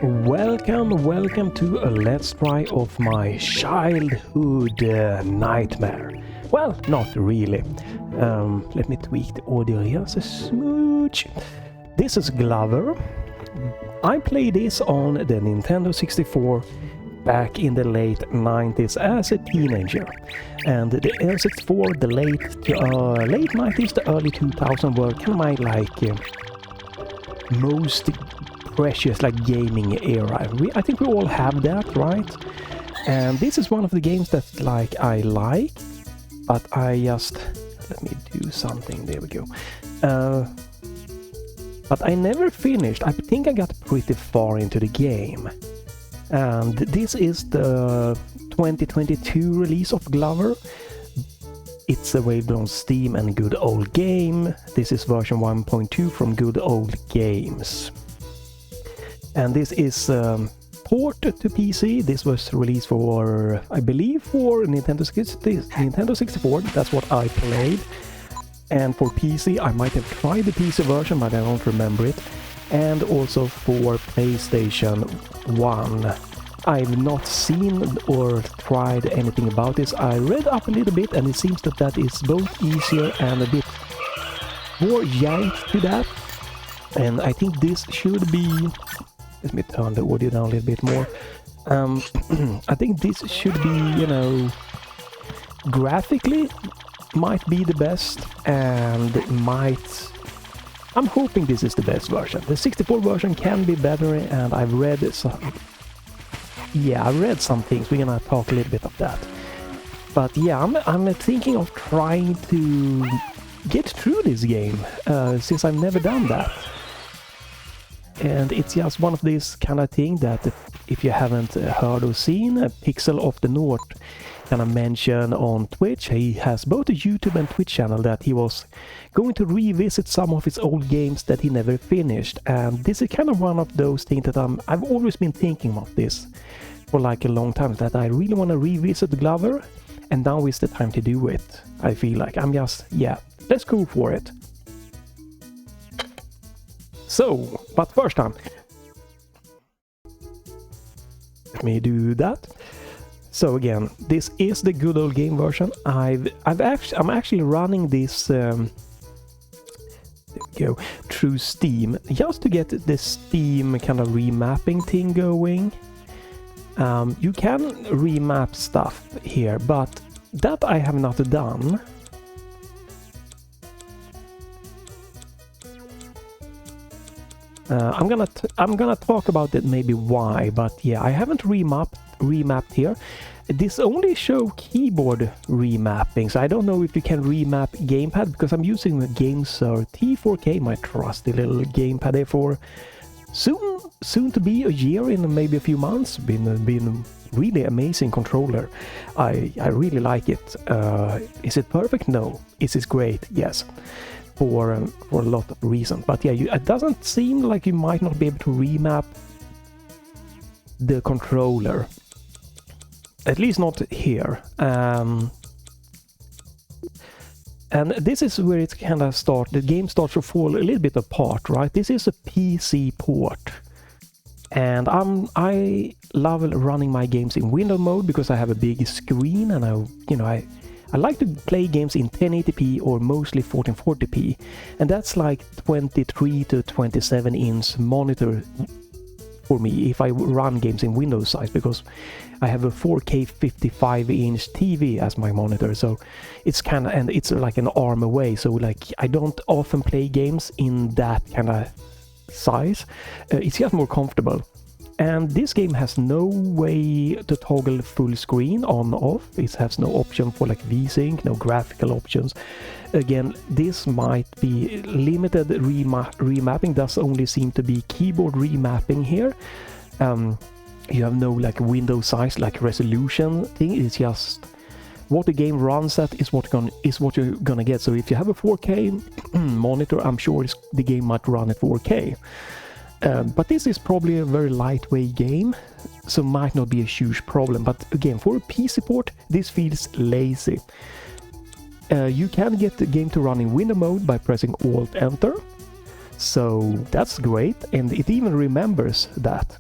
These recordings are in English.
Welcome to a let's try of my childhood nightmare. Well, not really. Let me tweak the audio here a smooch. This is Glover. I played this on the Nintendo 64 back in the late 90s as a teenager. And the N64, the late 90s, the early 2000s were kind of my most precious gaming era. I think we all have that, right? And this is one of the games that I like, but I just let me do something. There we go. But I never finished. I think I got pretty far into the game. And this is the 2022 release of Glover. It's available on Steam and Good Old Game. This is version 1.2 from Good Old Games. And this is port to PC. This was released for, I believe, for Nintendo 64. That's what I played. And for PC, I might have tried the PC version, but I don't remember it. And also for PlayStation 1. I've not seen or tried anything about this. I read up a little bit, and it seems that is both easier and a bit more yanked to that. And I think this should be... Let me turn the audio down a little bit more. I think this should be, graphically might be the best, and I'm hoping this is the best version. The 64 version can be better, and I've read some... Yeah, I read some things. We're gonna talk a little bit of that. But yeah, I'm thinking of trying to get through this game, since I've never done that. And it's just one of these kind of thing that if you haven't heard or seen, Pixel of the North kind of mentioned on Twitch. He has both a YouTube and Twitch channel that he was going to revisit some of his old games that he never finished. And this is kind of one of those things that I've always been thinking of this for a long time, that I really want to revisit Glover, and now is the time to do it. I feel like let's go for it. So, but first time, let me do that. So again, this is the Good Old Game version. I'm actually running this through Steam, just to get the Steam kind of remapping thing going. You can remap stuff here, but that I have not done. I'm gonna talk about it, maybe why, but yeah, I haven't remapped here. This only show keyboard remapping, so I don't know if you can remap gamepad, because I'm using the Gamesir T4 my trusty little gamepad there for soon to be a year, in maybe a few months. Been really amazing controller. I really like it. Is it perfect? No. Is it great? Yes. For a lot of reasons, but yeah, it doesn't seem like you might not be able to remap the controller, at least not here. And this is where it kind of starts. The game starts to fall a little bit apart, right? This is a PC port, and I love running my games in window mode because I have a big screen, and I like to play games in 1080p or mostly 1440p, and that's like 23 to 27 inch monitor for me if I run games in Windows size, because I have a 4K 55 inch TV as my monitor, so it's kind of, and it's like an arm away, so I don't often play games in that kind of size. It's just more comfortable. And this game has no way to toggle full screen on off. It has no option for VSync, no graphical options. Again, this might be limited remapping. Does only seem to be keyboard remapping here. You have no window size, resolution thing. It's just what the game runs at is what you're gonna get. So if you have a 4K monitor, I'm sure the game might run at 4K. But this is probably a very lightweight game, so might not be a huge problem. But again, for a PC port, this feels lazy. You can get the game to run in window mode by pressing Alt-Enter, so that's great, and it even remembers that.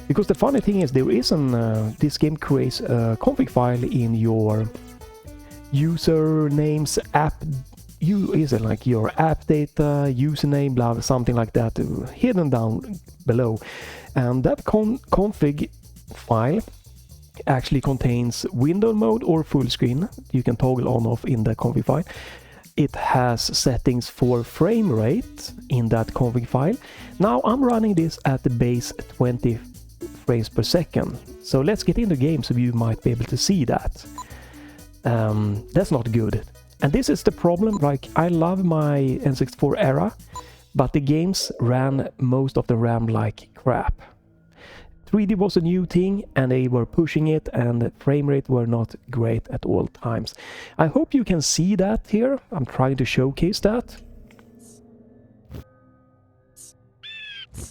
Because the funny thing is, there is this game creates a config file in your usernames app. Is it like your app data, username, blah, something like that, hidden down below. And that config file actually contains window mode or full screen. You can toggle on off in the config file. It has settings for frame rate in that config file. Now I'm running this at the base 20 frames per second. So let's get into game so you might be able to see that. That's not good. And this is the problem. Like, I love my N64 era, but the games ran most of the RAM like crap. 3D was a new thing and they were pushing it, and the frame rate were not great at all times. I hope you can see that here. I'm trying to showcase that.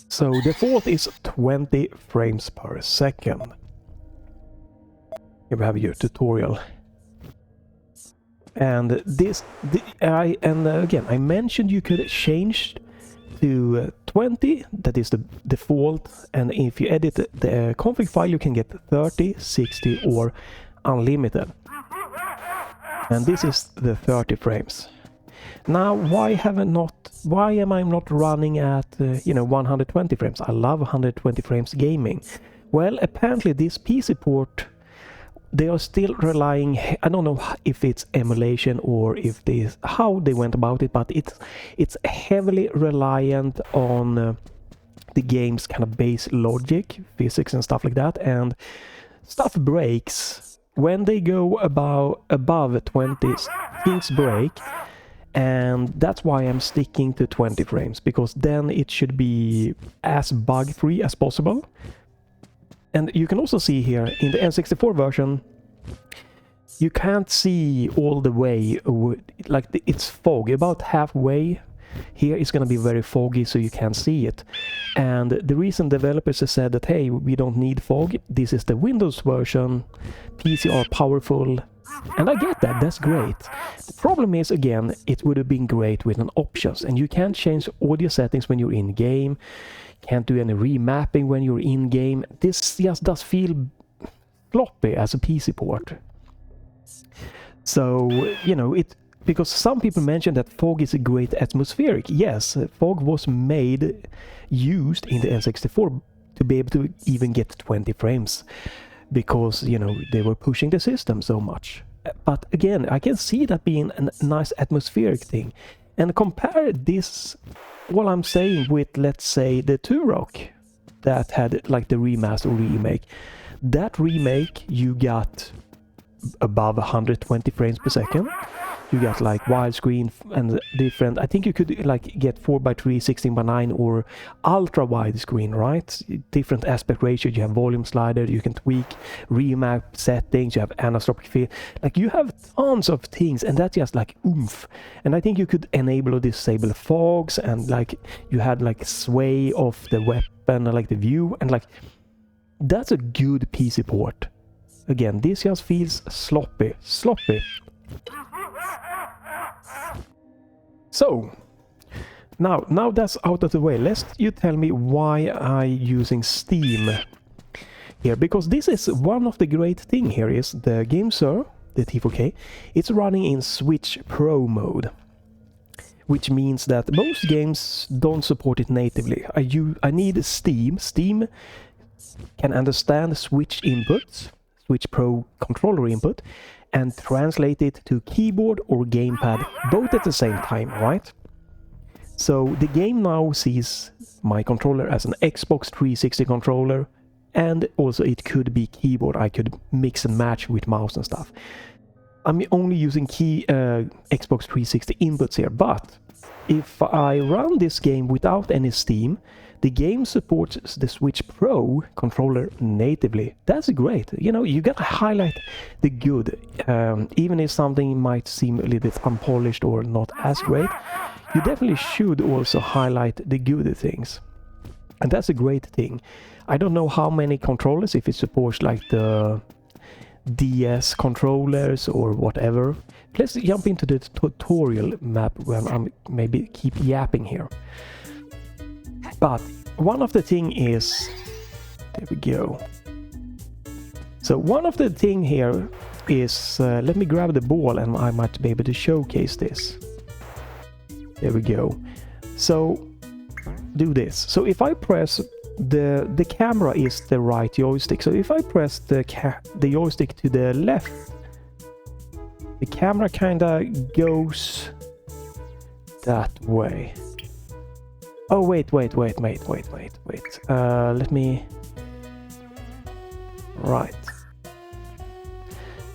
So default is 20 frames per second. Here we have your tutorial. And again, I mentioned you could change to 20, that is the default, and if you edit the config file you can get 30, 60 or unlimited. And this is the 30 frames. Now why am I not running at 120 frames? I love 120 frames gaming. Well, apparently this PC port, they are still relying, I don't know if it's emulation or if how they went about it, but it's heavily reliant on the game's kind of base logic, physics and stuff like that, and stuff breaks. When they go above 20, things break, and that's why I'm sticking to 20 frames, because then it should be as bug-free as possible. And you can also see here in the N64 version, you can't see all the way, like it's foggy. About halfway here it's going to be very foggy, so you can't see it. And the reason developers have said that, hey, we don't need fog, this is the Windows version, PC are powerful, and I get that, that's great. The problem is, again, it would have been great with an options, and you can't change audio settings when you're in game. Can't do any remapping when you're in game. This just does feel floppy as a PC port. So, because some people mention that fog is a great atmospheric. Yes, fog was used in the N64 to be able to even get 20 frames, because, they were pushing the system so much. But again, I can see that being a nice atmospheric thing. And compare this, what I'm saying, with, let's say, the Turok that had like the remaster or remake. That remake, you got above 120 frames per second. You got like widescreen and different, I think you could like get 4:3, 16:9 or ultra widescreen, right? Different aspect ratio, you have volume slider, you can tweak remap settings, you have anisotropic field, like you have tons of things, and that's just like oomph. And I think you could enable or disable fogs, and like you had like sway of the weapon, like the view, and like that's a good PC port. Again, this just feels sloppy. So, now that's out of the way, you tell me why I'm using Steam here, because this is one of the great thing here is the Gamesir, the T4K, it's running in Switch Pro mode, which means that most games don't support it natively. I need Steam. Steam can understand Switch inputs, Switch Pro controller input, and translate it to keyboard or gamepad, both at the same time, right? So the game now sees my controller as an Xbox 360 controller, and also it could be keyboard. I could mix and match with mouse and stuff. I'm only using Xbox 360 inputs here, but if I run this game without any Steam, the game supports the Switch Pro controller natively. That's great. You gotta highlight the good. Even if something might seem a little bit unpolished or not as great, you definitely should also highlight the good things. And that's a great thing. I don't know how many controllers, if it supports like the DS controllers or whatever. Let's jump into the tutorial map when I'm maybe keep yapping here. But one of the thing is, There we go. So one of the thing here is, let me grab the ball and I might be able to showcase this. There we go. So do this. So if I press the camera is the right joystick. So if I press the joystick to the left, the camera kinda goes that way. Oh wait. Let me. Right.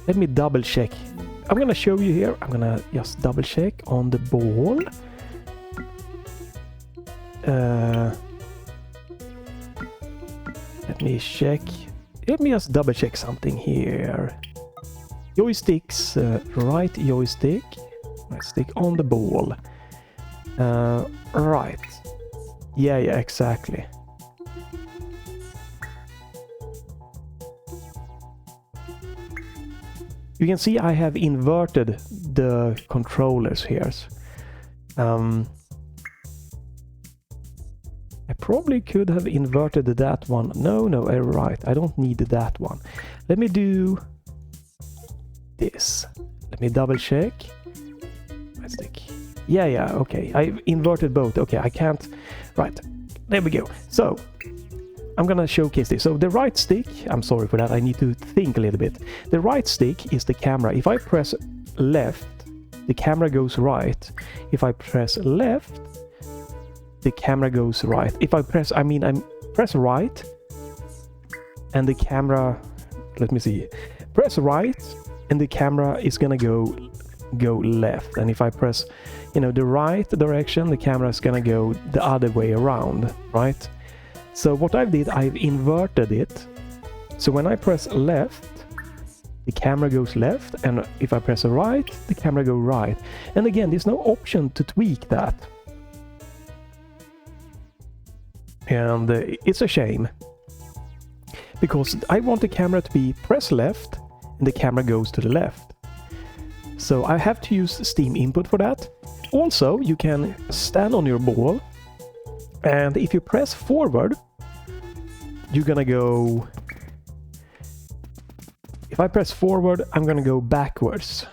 Let me double check. I'm gonna show you here. I'm gonna just double check on the ball. Let me check. Let me just double check something here. Joysticks, right joystick. Right stick on the ball. Right. Yeah, exactly. You can see I have inverted the controllers here. I probably could have inverted that one. No, right. I don't need that one. Let me do this. Let me double check. Right stick. Yeah, okay. I've inverted both. Okay, I can't. Right. There we go. So I'm gonna showcase this. So the right stick, I'm sorry for that, I need to think a little bit. The right stick is the camera. If I press left, the camera goes right. If I press left, the camera goes right. If I press, I press right, and the camera, let me see, press right, and the camera is gonna go left. And if I press, the right direction, the camera is gonna go the other way around, right? So what I've inverted it. So when I press left, the camera goes left, and if I press right, the camera goes right. And again, there's no option to tweak that. And it's a shame, because I want the camera to be press left, and the camera goes to the left. So I have to use Steam input for that. Also, you can stand on your ball, and if you press forward, you're gonna go... If I press forward, I'm gonna go backwards.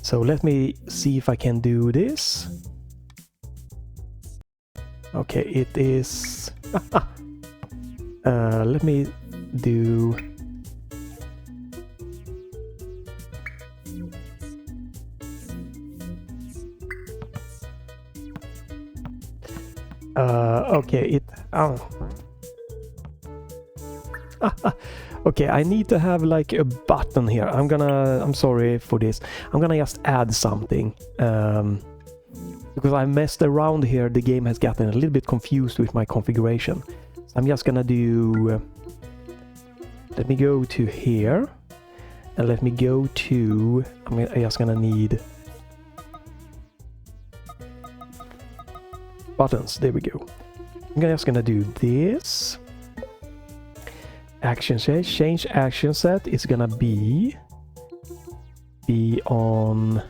So let me see if I can do this. Okay, it is... let me do... okay, okay, I need to have like a button here. I'm sorry for this. I'm gonna just add something. Because I messed around here, the game has gotten a little bit confused with my configuration. So I'm just gonna do... let me go to here. And let me go to... I'm just gonna need... buttons. There we go. I'm just gonna do this. Action set. Change action set is gonna be on...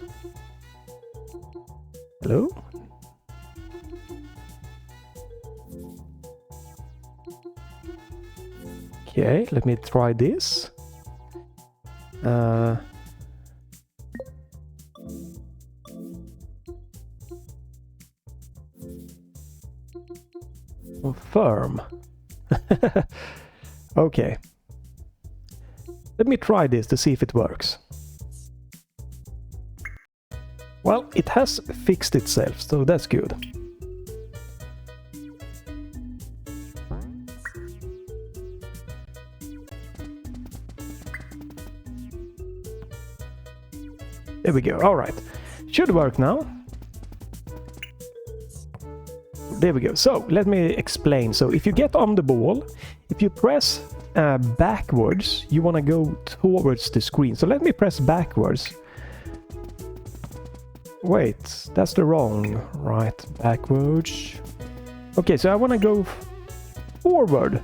Hello? Okay, let me try this. Confirm. Okay. Let me try this to see if it works. Well, it has fixed itself, so that's good. There we go. All right. Should work now. There we go. So let me explain. So if you get on the ball, if you press backwards, you want to go towards the screen. So let me press backwards. Wait, that's the wrong. Right, backwards. Okay, so I want to go forward.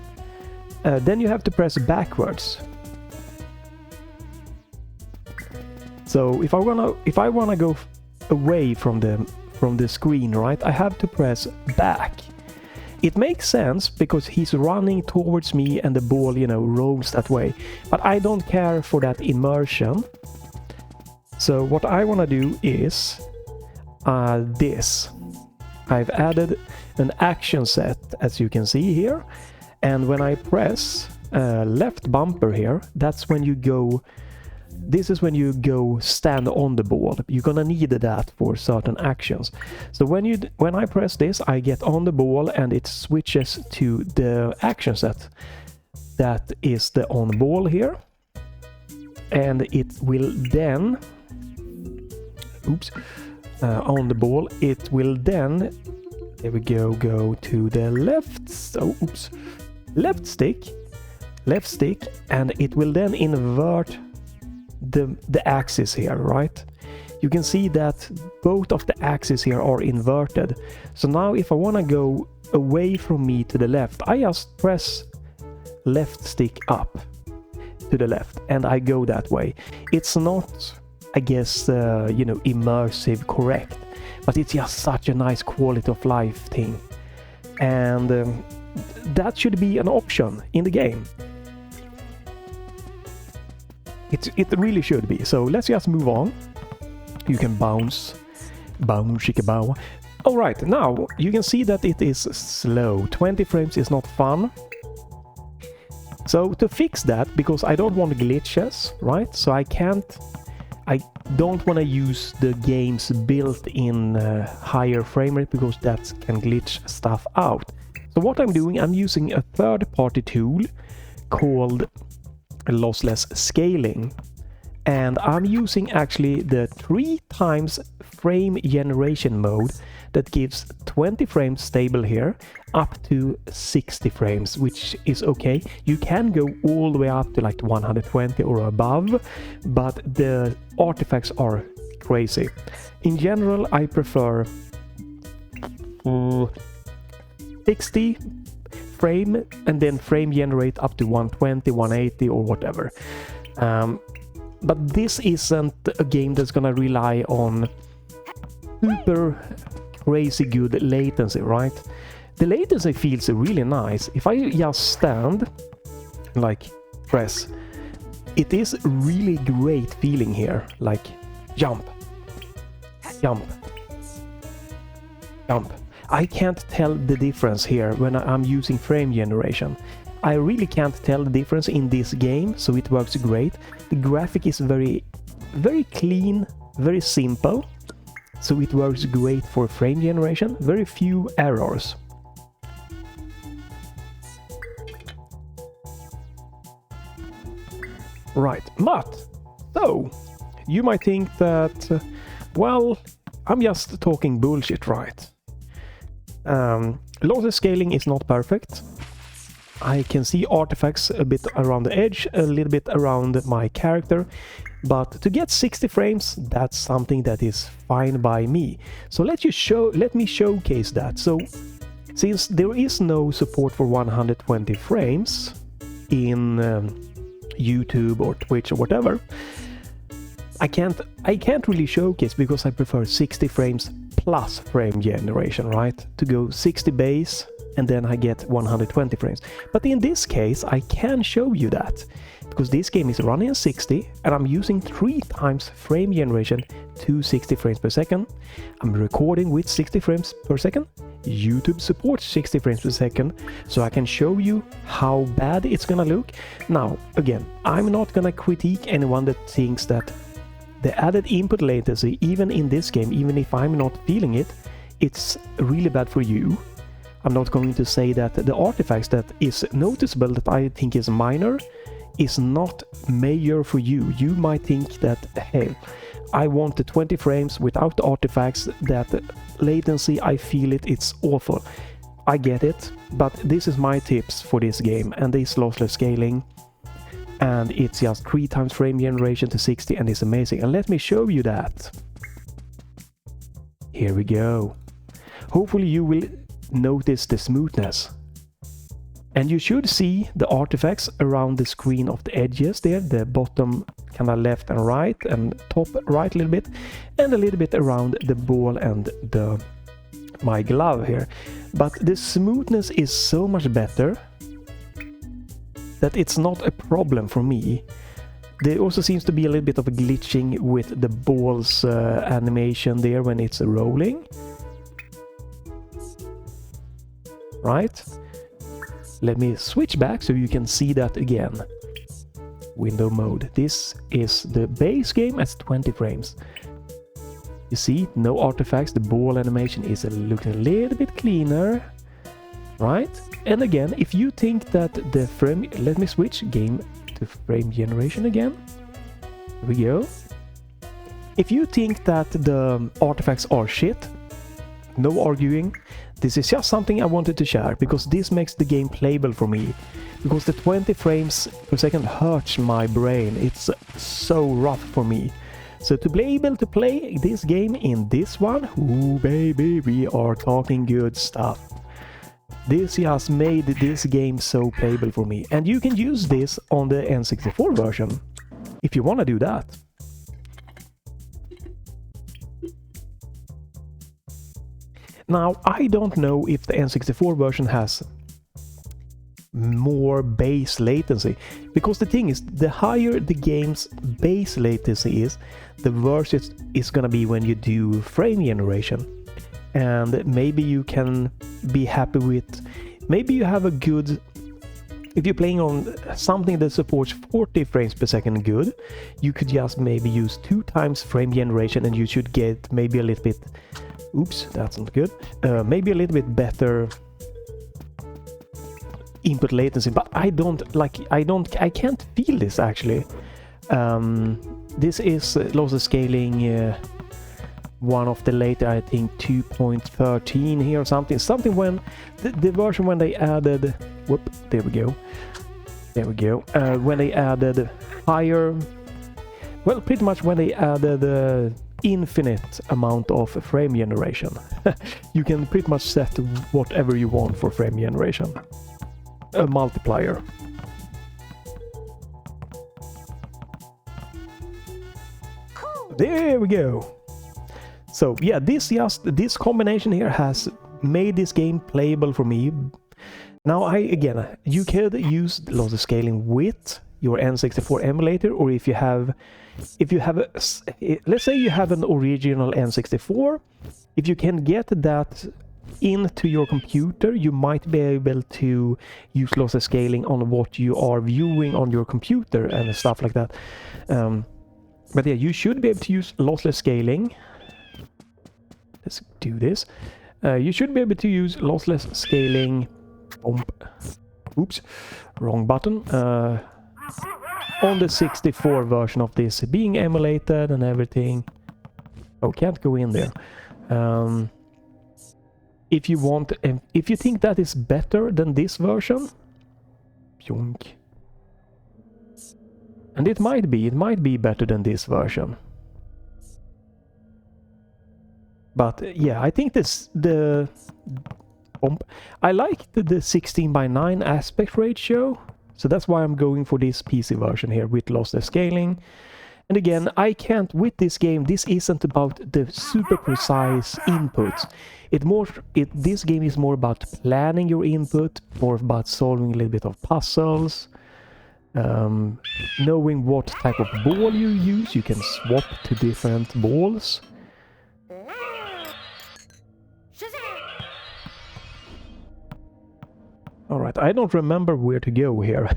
Then you have to press backwards. So if I wanna go away from the from the screen, right? I have to press back. It makes sense because he's running towards me and the ball, you know, rolls that way. But I don't care for that immersion. So what I want to do is this. I've added an action set, as you can see here. And when I press left bumper here, that's when you go... This is when you go stand on the ball. You're gonna need that for certain actions. So when I press this, I get on the ball and it switches to the action set. That is the on ball here. And it will then... Oops. On the ball, it will then... There we go to the left... Oh, oops. Left stick, and it will then invert the axis here, right? You can see that both of the axes here are inverted. So now if I want to go away from me to the left, I just press left stick up to the left and I go that way. It's not, I guess, you know, immersive correct, but it's just such a nice quality of life thing. And that should be an option in the game. It really should be. So let's just move on. You can bounce, shikabow. Alright, now you can see that it is slow. 20 frames is not fun. So to fix that, because I don't want glitches, right? So I don't want to use the game's built-in higher frame rate because that can glitch stuff out. So what I'm doing, I'm using a third-party tool called Lossless Scaling, and I'm using actually the 3x frame generation mode that gives 20 frames stable here up to 60 frames, which is okay. You can go all the way up to like 120 or above, but the artifacts are crazy. In general, I prefer 60 frame and then frame generate up to 120, 180 or whatever. But this isn't a game that's gonna rely on super crazy good latency, right? The latency feels really nice. If I just stand, like press, it is really great feeling here. Like jump, jump, jump. I can't tell the difference here when I'm using frame generation. I really can't tell the difference in this game, so it works great. The graphic is very, very clean, very simple, so it works great for frame generation. Very few errors. Right, but, so, you might think that, well, I'm just talking bullshit, right? Lossless scaling is not perfect. I can see artifacts a bit around the edge, a little bit around my character, but to get 60 frames, that's something that is fine by me. So let me showcase that. So since there is no support for 120 frames in YouTube or Twitch or whatever, I can't really showcase because I prefer 60 frames plus frame generation, right? To go 60 base and then I get 120 frames. But in this case, I can show you that because this game is running at 60 and I'm using 3x frame generation to 60 frames per second. I'm recording with 60 frames per second. YouTube supports 60 frames per second, so I can show you how bad it's gonna look. Now, again, I'm not gonna critique anyone that thinks that the added input latency, even in this game, even if I'm not feeling it, it's really bad for you. I'm not going to say that the artifacts that is noticeable that I think is minor is not major for you. You might think that, hey, I want the 20 frames without the artifacts, that latency, I feel it, it's awful. I get it, but this is my tips for this game, and this lossless scaling. And it's just 3x frame generation to 60 and it's amazing. And let me show you that. Here we go. Hopefully you will notice the smoothness. And you should see the artifacts around the screen of the edges there, the bottom kind of left and right and top right a little bit, and a little bit around the ball and my glove here. But the smoothness is so much better that it's not a problem for me. There also seems to be a little bit of a glitching with the ball's animation there when it's rolling. Right? Let me switch back so you can see that again. Window mode. This is the base game at 20 frames. You see, no artifacts. The ball animation is looking a little bit cleaner. Right? And again, if you think that the frame... Let me switch game to frame generation again. Here we go. If you think that the artifacts are shit, no arguing. This is just something I wanted to share, because this makes the game playable for me. Because the 20 frames per second hurts my brain. It's so rough for me. So to be able to play this game in this one, ooh baby, we are talking good stuff. This just made this game so playable for me. And you can use this on the N64 version, if you want to do that. Now, I don't know if the N64 version has more base latency, because the thing is, the higher the game's base latency is, the worse it's gonna be when you do frame generation. And maybe you can be happy with, maybe you have a good, if you're playing on something that supports 40 frames per second good, you could just maybe use 2 times frame generation and you should get maybe a little bit, oops, that's not good, maybe a little bit better input latency. But I can't feel this actually. This is Lossless Scaling, one of the later, I think 2.13 here or something when the version when they added, whoop, there we go, when they added higher, well, pretty much when they added infinite amount of frame generation. You can pretty much set whatever you want for frame generation, a multiplier. There we go. So yeah, this combination here has made this game playable for me. Now you could use Lossless Scaling with your N64 emulator, or if you have let's say you have an original N64, if you can get that into your computer, you might be able to use Lossless Scaling on what you are viewing on your computer and stuff like that. But yeah, you should be able to use Lossless Scaling. Let's do this. You should be able to use Lossless Scaling. Oops, wrong button. On the 64 version of this, being emulated and everything. Oh, can't go in there. If you want, if you think that is better than this version, pionk. And it might be better than this version. But yeah, I think I like the 16:9 aspect ratio, so that's why I'm going for this PC version here with Lossless Scaling. And again, with this game, this isn't about the super precise inputs. This game is more about planning your input, more about solving a little bit of puzzles, knowing what type of ball you use. You can swap to different balls. Alright, I don't remember where to go here.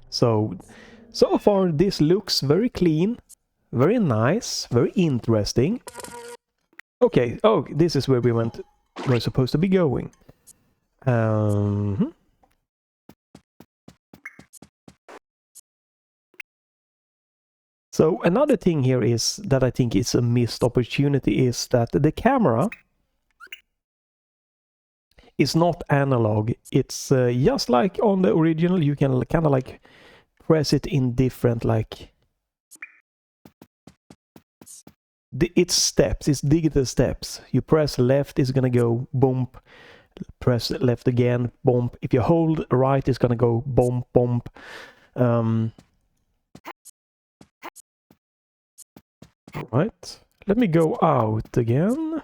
So far this looks very clean, very nice, very interesting. Okay, oh, this is where we're supposed to be going. So another thing here is that I think is a missed opportunity is that the camera is not analog. It's just like on the original, you can kind of like press it in different like... It's steps, it's digital steps. You press left, it's gonna go bump. Press left again, bump. If you hold right, it's gonna go bump, bump. Right, let me go out again.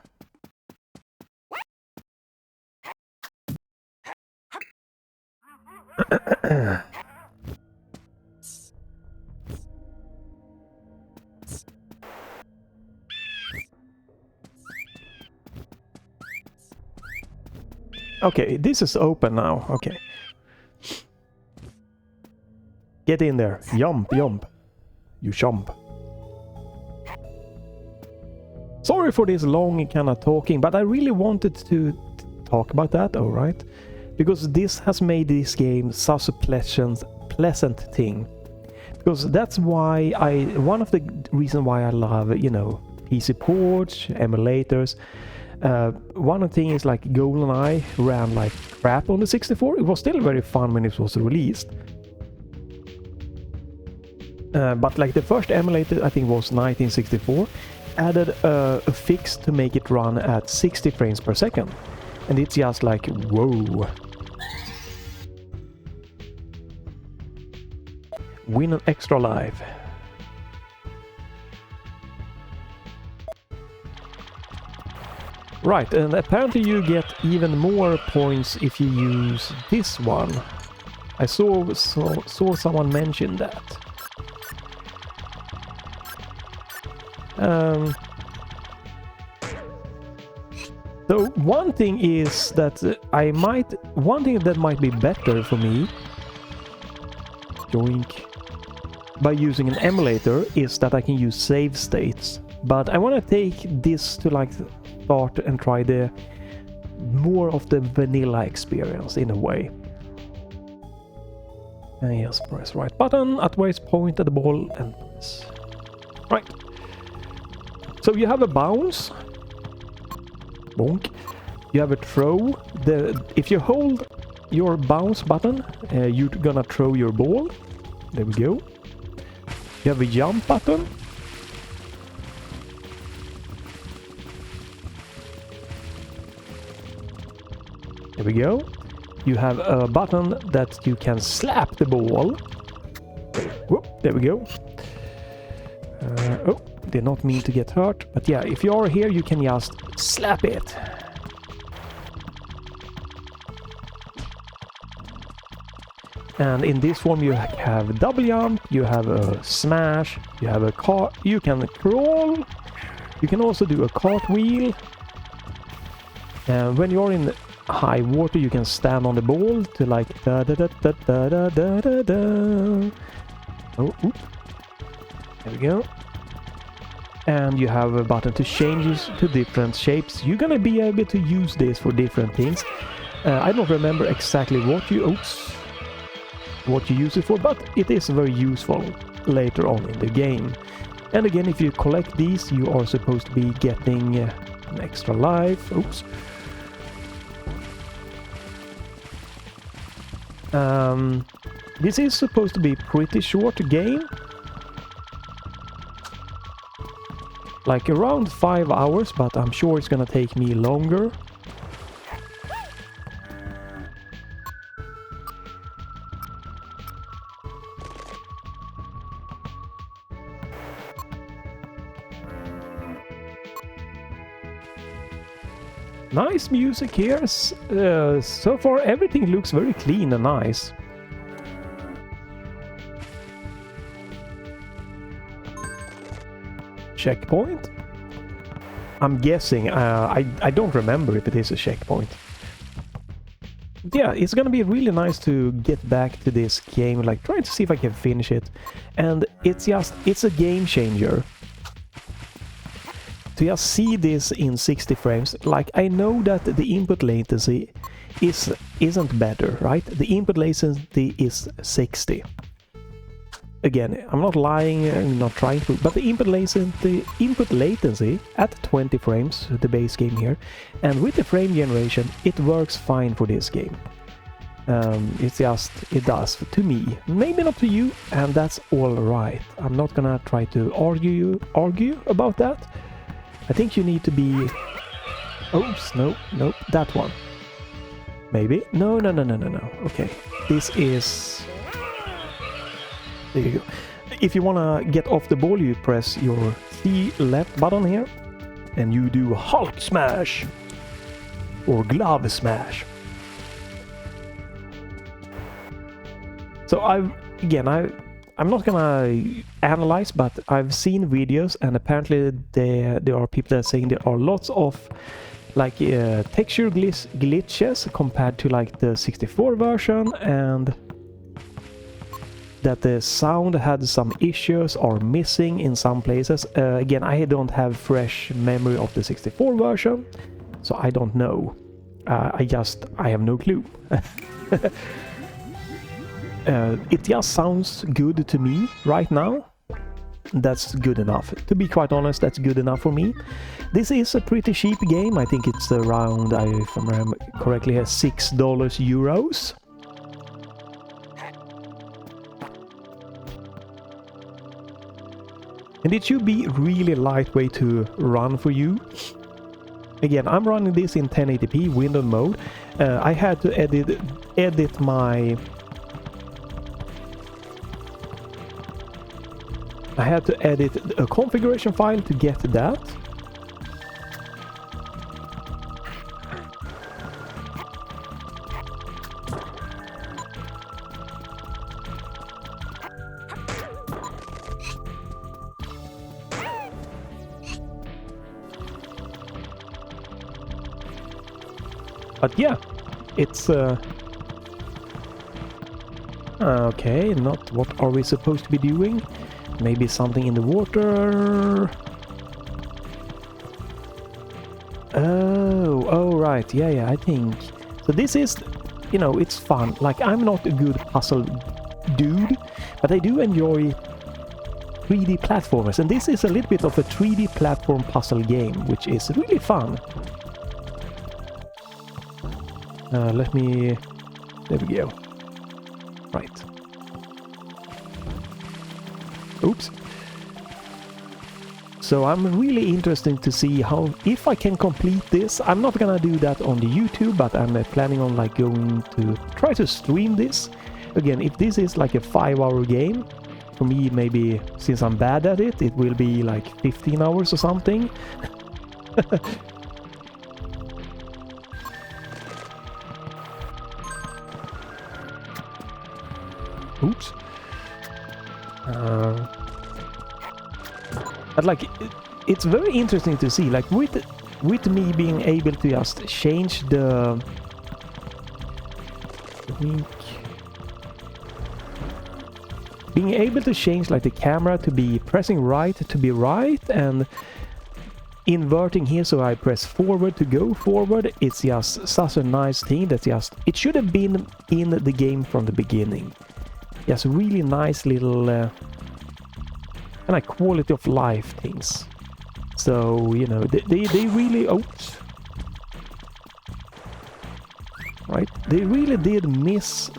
Okay, this is open now. Okay. Get in there. Jump, jump. You jump. Sorry for this long kind of talking, but I really wanted to talk about that, alright? Because this has made this game such a pleasant thing. Because that's why one of the reasons why I love, you know, PC ports, emulators. One of the things is like GoldenEye ran like crap on the 64. It was still very fun when it was released. But like the first emulator, I think was 1964, added a fix to make it run at 60 frames per second. And it's just like, whoa. Win an extra life. Right, and apparently you get even more points if you use this one. I saw someone mention that. So one thing is that one thing that might be better for me, joink, by using an emulator is that I can use save states. But I want to take this to like start and try the more of the vanilla experience in a way. And yes, press right button, otherwise point at the ball and press. Right. So you have a bounce. Bonk. You have a throw. If you hold your bounce button, you're gonna throw your ball. There we go. You have a jump button. There we go. You have a button that you can slap the ball. Whoop, there we go. Oh, did not mean to get hurt. But yeah, if you are here, you can just slap it. And in this form you have a double jump, you have a smash, you have a you can crawl, you can also do a cartwheel. And when you're in high water, you can stand on the ball to like da da da da da da da da da. Oh, oops. There we go. And you have a button to change it to different shapes. You're gonna be able to use this for different things. I don't remember exactly what you use it for, but it is very useful later on in the game. And again, if you collect these, you are supposed to be getting an extra life. Oops. This is supposed to be a pretty short game. Like around 5 hours, but I'm sure it's gonna take me longer. Nice music here. So far everything looks very clean and nice. Checkpoint? I'm guessing. I don't remember if it is a checkpoint. Yeah, it's gonna be really nice to get back to this game, like trying to see if I can finish it. And it's a game changer. To just see this in 60 frames, like I know that the input latency isn't better, right? The input latency is 60. again, I'm not lying, I'm not trying to, but the input latency at 20 frames, the base game here, and with the frame generation, it works fine for this game. It's just, it does to me, maybe not to you, and that's all right. I'm not gonna try to argue about that. I think you need to be, oops, no, that one. Maybe, no, okay, this is, there you go. If you wanna get off the ball, you press your C left button here, and you do Hulk smash, or glove smash. So I'm not gonna analyze, but I've seen videos, and apparently there are people that are saying there are lots of like texture glitches compared to like the 64 version, and that the sound had some issues or missing in some places. Again, I don't have fresh memory of the 64 version, so I don't know. I have no clue. It just sounds good to me right now. That's good enough. To be quite honest, that's good enough for me. This is a pretty cheap game. I think it's around, if I remember correctly, $6 euros. And it should be really lightweight to run for you. Again, I'm running this in 1080p windowed mode. I had to edit my... I had to edit a configuration file to get that. But yeah, it's okay, not what are we supposed to be doing? Maybe something in the water. Oh right, yeah, I think. So this is, you know, it's fun. Like, I'm not a good puzzle dude, but I do enjoy 3D platformers, and this is a little bit of a 3D platform puzzle game, which is really fun. Let me... There we go. Right. Oops. So I'm really interested to see how, if I can complete this. I'm not gonna do that on the YouTube, but I'm planning on like going to try to stream this. Again, if this is like a 5-hour game, for me maybe, since I'm bad at it, it will be like 15 hours or something. Oops. But like, it's very interesting to see, like with me being able to just change the being able to change like the camera to be pressing right to be right, and inverting here so I press forward to go forward. It's just such a nice thing that just, it should have been in the game from the beginning. Just really nice little kind of quality of life things. So, you know, they really... Oops. Right? They really did miss...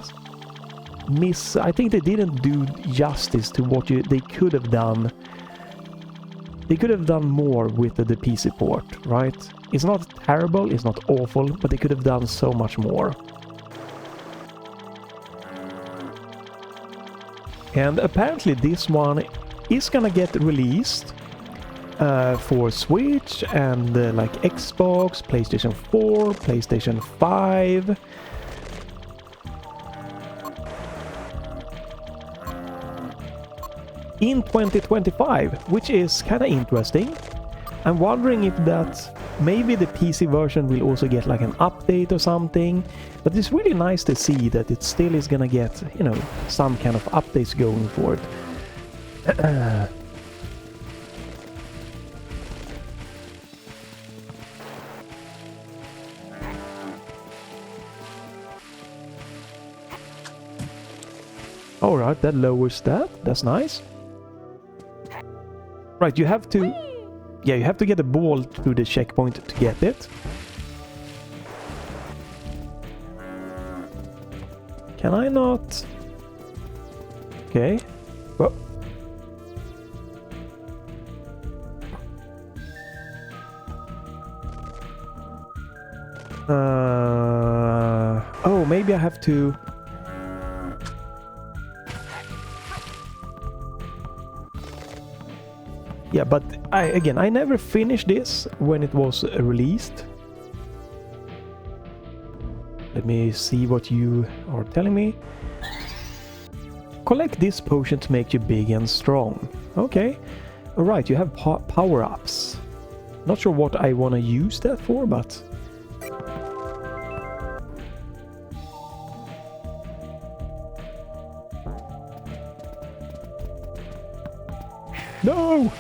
I think they didn't do justice to what they could have done. They could have done more with the PC port, right? It's not terrible, it's not awful, but they could have done so much more. And apparently this one is gonna get released for Switch and like Xbox, PlayStation 4, PlayStation 5. In 2025, which is kind of interesting. I'm wondering if that maybe the PC version will also get like an update or something, but it's really nice to see that it still is gonna get, you know, some kind of updates going for it. Alright, that lowers that. That's nice. Right, you have to... Yeah, you have to get the ball to the checkpoint to get it. Can I not... Okay. Well... Oh, maybe I have to... Yeah, but I never finished this when it was released. Let me see what you are telling me. Collect this potion to make you big and strong. Okay. Alright, you have power-ups. Not sure what I want to use that for, but... No!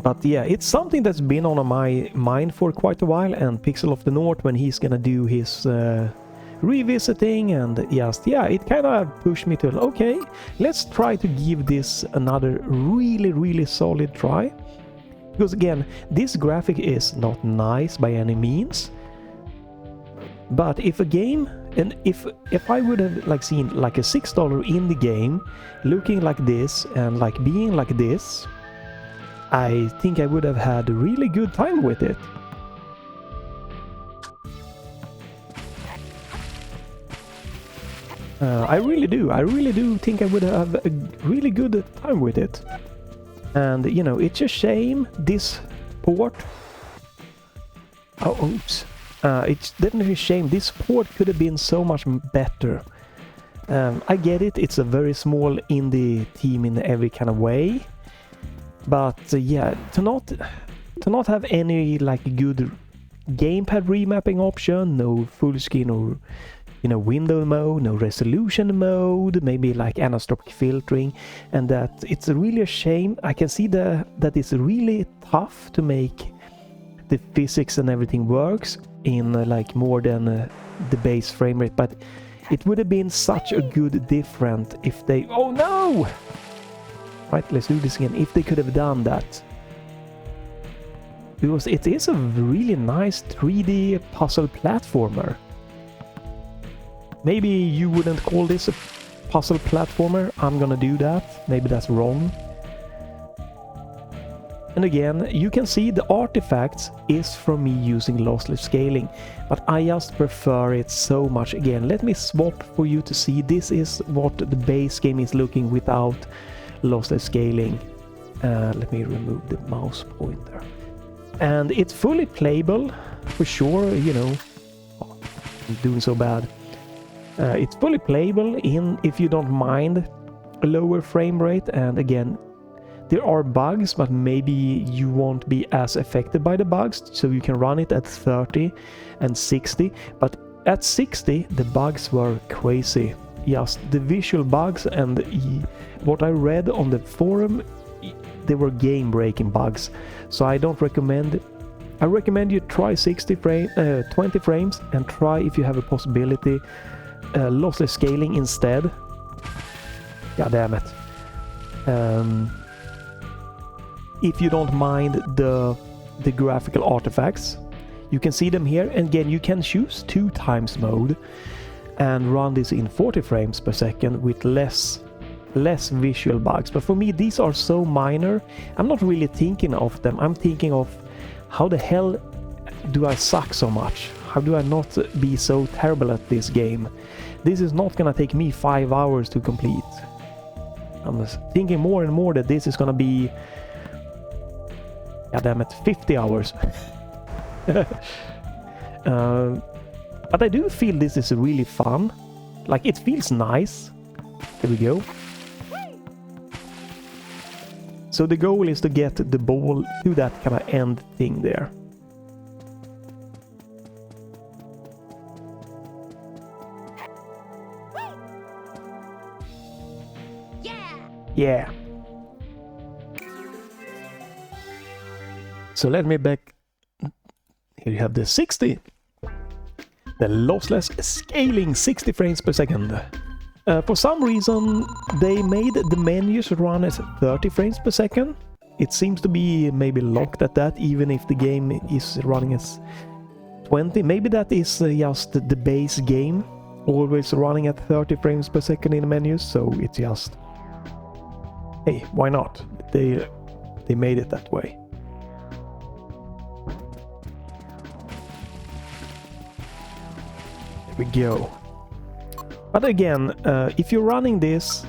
But yeah, it's something that's been on my mind for quite a while, and Pixel of the North, when he's gonna do his revisiting, and just, yeah, it kind of pushed me to, okay, let's try to give this another really solid try. Because again, this graphic is not nice by any means, but if a game, and if I would have like seen like a $6 indie game looking like this and like being like this, I think I would have had a really good time with it. I really do think I would have a really good time with it. And, you know, it's a shame this port... Oh, oops. It's definitely a shame. This port could have been so much better. I get it. It's a very small indie team in every kind of way. But, yeah, to not have any, like, good gamepad remapping option, no full screen or... You know, window mode, no resolution mode, maybe like anisotropic filtering, and that it's really a shame. I can see that it's really tough to make the physics and everything works in like more than the base frame rate, but it would have been such a good difference if they... Oh no! Right, let's do this again. If they could have done that. Because it is a really nice 3D puzzle platformer. Maybe you wouldn't call this a puzzle platformer. I'm gonna do that. Maybe that's wrong. And again, you can see the artifacts is from me using lossless scaling, but I just prefer it so much. Again, let me swap for you to see. This is what the base game is looking without lossless scaling. Let me remove the mouse pointer. And it's fully playable, for sure, you know. Oh, I'm doing so bad. It's fully playable if you don't mind a lower frame rate, and again, there are bugs, but maybe you won't be as affected by the bugs, so you can run it at 30 and 60, but at 60 the bugs were crazy. Just the visual bugs, and what I read on the forum, they were game-breaking bugs, so I don't recommend it. I recommend you try 20 frames, and try, if you have a possibility, lossless scaling instead. God damn it. If you don't mind the graphical artifacts, you can see them here. And again, you can choose 2x mode and run this in 40 frames per second with less visual bugs. But for me, these are so minor, I'm not really thinking of them. I'm thinking of how the hell do I suck so much? How do I not be so terrible at this game? This is not gonna take me 5 hours to complete. I'm thinking more and more that this is gonna be... God damn it, 50 hours. But I do feel this is really fun. Like, it feels nice. Here we go. So the goal is to get the ball to that kind of end thing there. Yeah. So let me back. Here you have the 60. The lossless scaling 60 frames per second. For some reason, they made the menus run as 30 frames per second. It seems to be maybe locked at that, even if the game is running as 20. Maybe that is just the base game, always running at 30 frames per second in the menus, so it's just... Hey, why not? They made it that way. There we go. But again, if you're running this,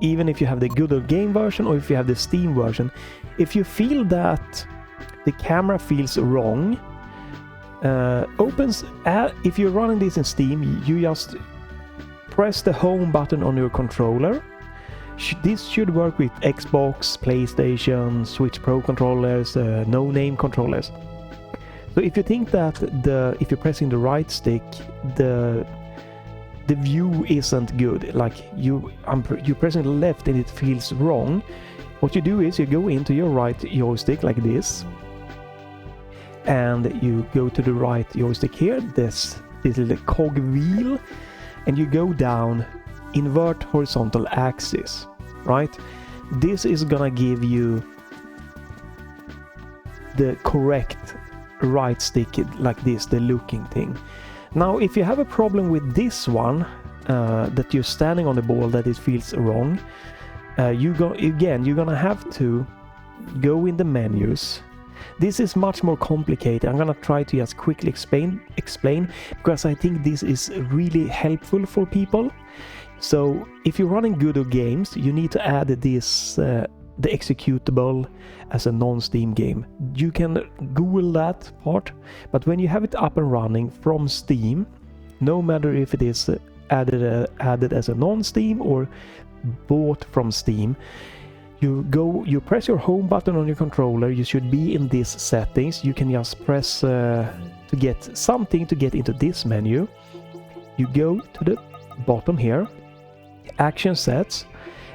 even if you have the good old game version or if you have the Steam version, if you feel that the camera feels wrong, if you're running this in Steam, you just press the home button on your controller. This should work with Xbox, PlayStation, Switch Pro controllers, no-name controllers. So if you think that if you're pressing the right stick, the view isn't good, like you're pressing the left and it feels wrong, what you do is you go into your right joystick like this, and you go to the right joystick here, this little cog wheel, and you go down, invert horizontal axis, right? This is gonna give you the correct right stick like this, the looking thing. Now if you have a problem with this one, that you're standing on the ball, that it feels wrong, you're gonna have to go in the menus. This is much more complicated. I'm gonna try to just quickly explain because I think this is really helpful for people. So if you're running good old games, you need to add this the executable as a non-Steam game. You can Google that part, but when you have it up and running from Steam, no matter if it is added as a non-Steam or bought from Steam, you press your home button on your controller. You should be in these settings. You can just press to get into this menu. You go to the bottom here, action sets,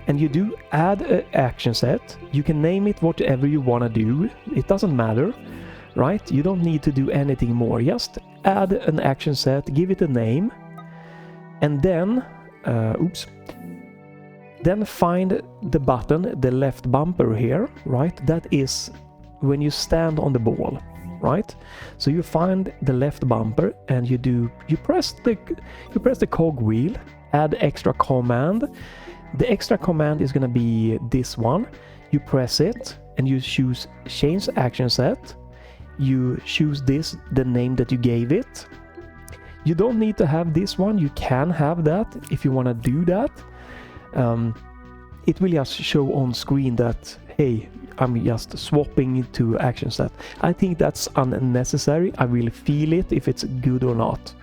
and you do add an action set. You can name it whatever you want to do. It doesn't matter, right? You don't need to do anything more. Just add an action set, give it a name, and then then find the button, the left bumper here, right? That is when you stand on the ball, right? So you find the left bumper and you press the cog wheel, add extra command. The extra command is going to be this one. You press it and you choose change action set. You choose the name that you gave it. You don't need to have this one. You can have that if you want to do that. It will just show on screen that, hey, I'm just swapping to action set. I think that's unnecessary. I will feel it if it's good or not.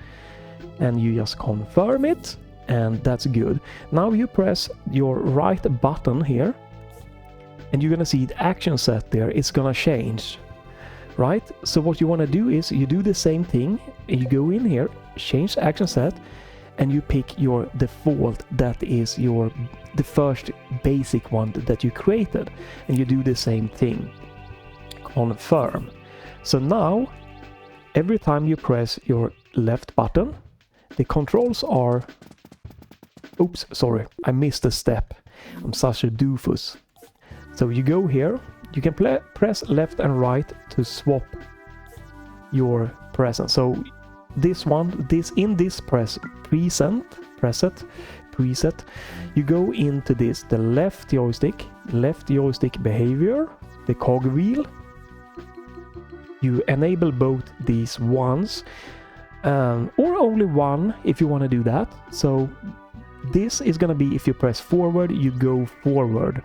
And you just confirm it. And that's good. Now you press your right button here and you're gonna see the action set there. It's gonna change, right? So what you want to do is you do the same thing and you go in here, change action set, and you pick your default, that is the first basic one that you created, and you do the same thing, confirm. So now every time you press your left button, the controls are... Oops, sorry, I missed a step. I'm such a doofus. So you go here, you can press left and right to swap your preset. So this preset, you go into this, the left joystick behavior, the cog wheel. You enable both these ones, or only one if you want to do that. So this is going to be if you press forward, you go forward.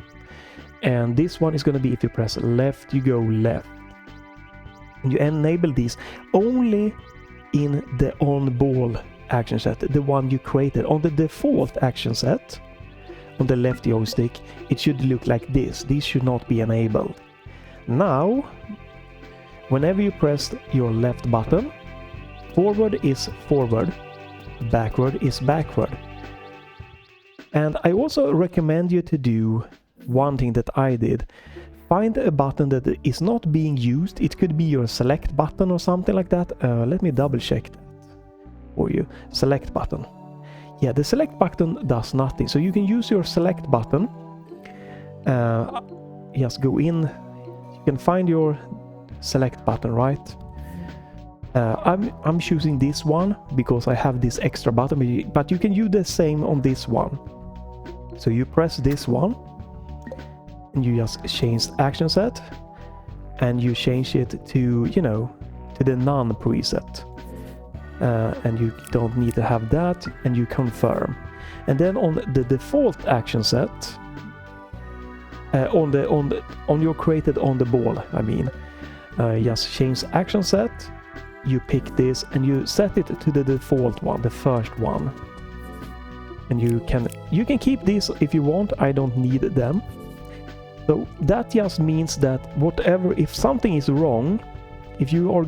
And this one is going to be if you press left, you go left. You enable these only in the on-ball action set, the one you created. On the default action set, on the left joystick, it should look like this. These should not be enabled. Now, whenever you press your left button, forward is forward, backward is backward. And I also recommend you to do one thing that I did. find a button that is not being used. It could be your select button or something like that. Let me double check that for you. Select button. Yeah, the select button does nothing. So you can use your select button. Just go in. You can find your select button, right? I'm choosing this one because I have this extra button, but you can use the same on this one. So you press this one and you just change the action set and you change it to, you know, to the none preset. And you don't need to have that, and you confirm. And then on the default action set, on your created on the ball, I mean, just change action set. You pick this and you set it to the default one, the first one. And you can keep these if you want. I don't need them. So that just means that whatever, if something is wrong, if you are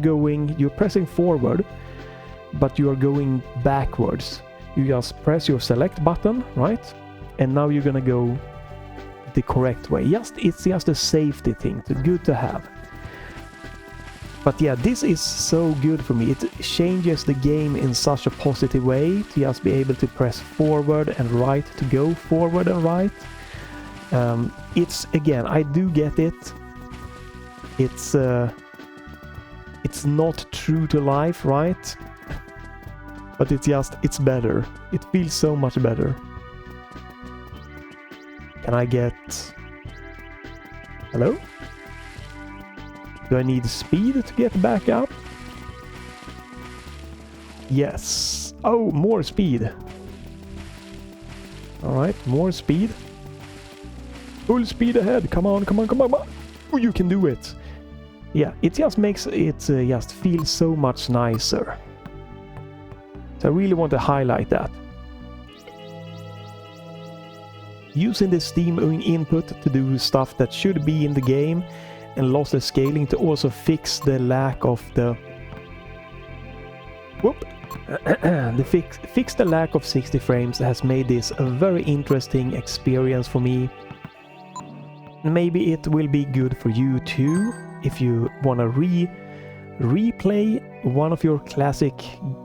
you're pressing forward, but you are going backwards, you just press your select button, right? And now you're gonna go the correct way. It's just a safety thing. It's good to have. But yeah, this is so good for me. It changes the game in such a positive way to just be able to press forward and right to go forward and right. It's, again, I do get it. It's not true to life, right? But it's better. It feels so much better. Can I get... Hello? Do I need speed to get back up? Yes. Oh, more speed. Alright, more speed. Full speed ahead. Come on, come on, come on. Oh, you can do it. Yeah, it just makes it just feel so much nicer. So I really want to highlight that. Using the Steam input to do stuff that should be in the game, and lossless scaling to also fix the lack of the fix the lack of 60 frames has made this a very interesting experience for me. Maybe it will be good for you too if you want to replay one of your classic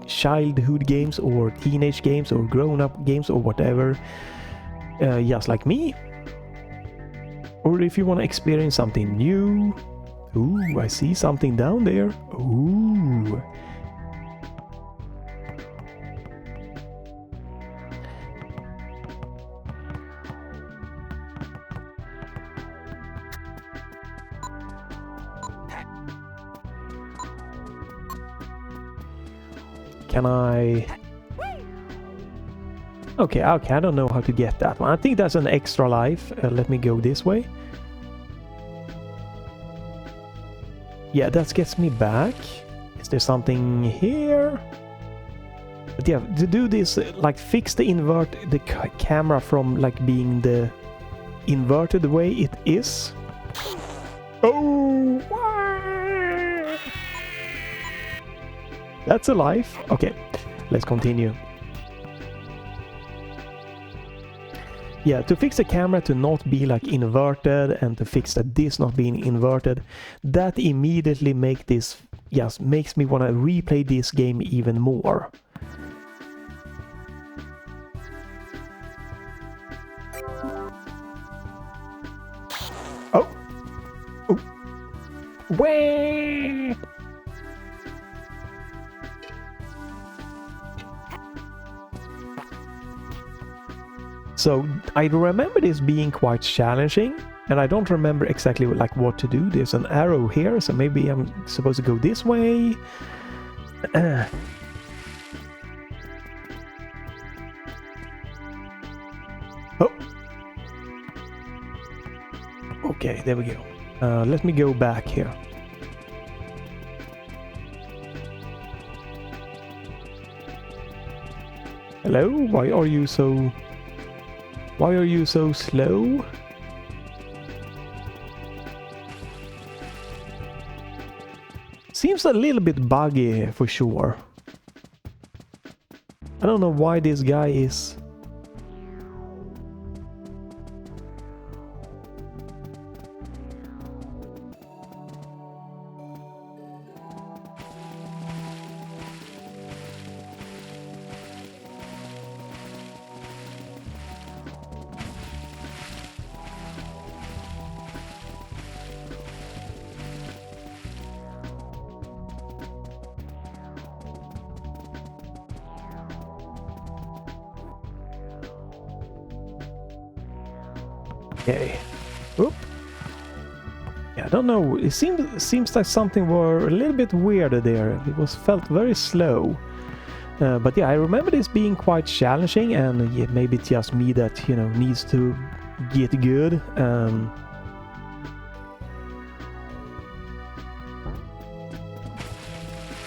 childhood games or teenage games or grown-up games or whatever, just like me. Or if you want to experience something new. Ooh, I see something down there. Ooh. Can I... Okay, I don't know how to get that one. I think that's an extra life. Let me go this way. Yeah, that gets me back. Is there something here? But yeah, to do this, like fix the camera from like being the inverted way it is. Oh! That's a life. Okay, let's continue. Yeah, to fix the camera to not be like inverted and to fix that this not being inverted, that immediately makes me want to replay this game even more. Oh! Oh! Way! So I remember this being quite challenging, and I don't remember exactly like what to do. There's an arrow here, so maybe I'm supposed to go this way. Oh. Okay, there we go. Let me go back here. Hello? Why are you so slow? Seems a little bit buggy for sure. I don't know why this guy is... Okay. Oop. Yeah, I don't know. It seems like something were a little bit weirder there. It felt very slow. But yeah, I remember this being quite challenging, and yeah, maybe it's just me that, you know, needs to get good.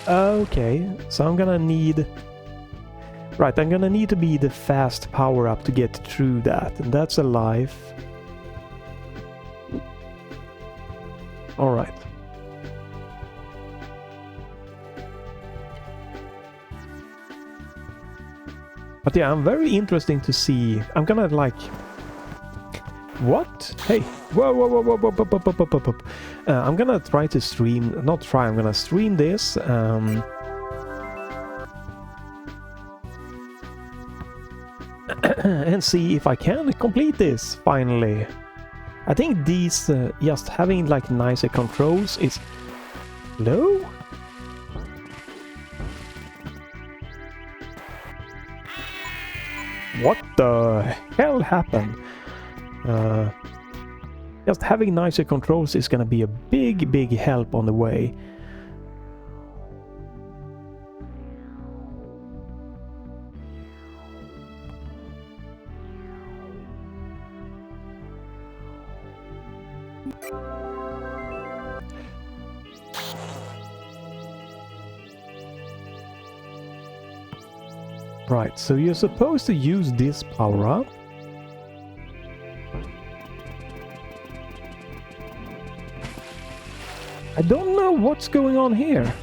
Okay, so I'm gonna need... Right, I'm gonna need to be the fast power-up to get through that, and that's a life. Alright. But yeah, I'm very interesting to see. I'm gonna like... What? Hey! Whoa, whoa, whoa, whoa, whoa, whoa, whoa, whoa, whoa, whoa. I'm gonna try to stream... Not try, I'm gonna stream this. And see if I can complete this, finally. I think these... just having like nicer controls is... Low? What the hell happened? Just having nicer controls is gonna be a big help on the way. Right, so you're supposed to use this power-up. I don't know what's going on here.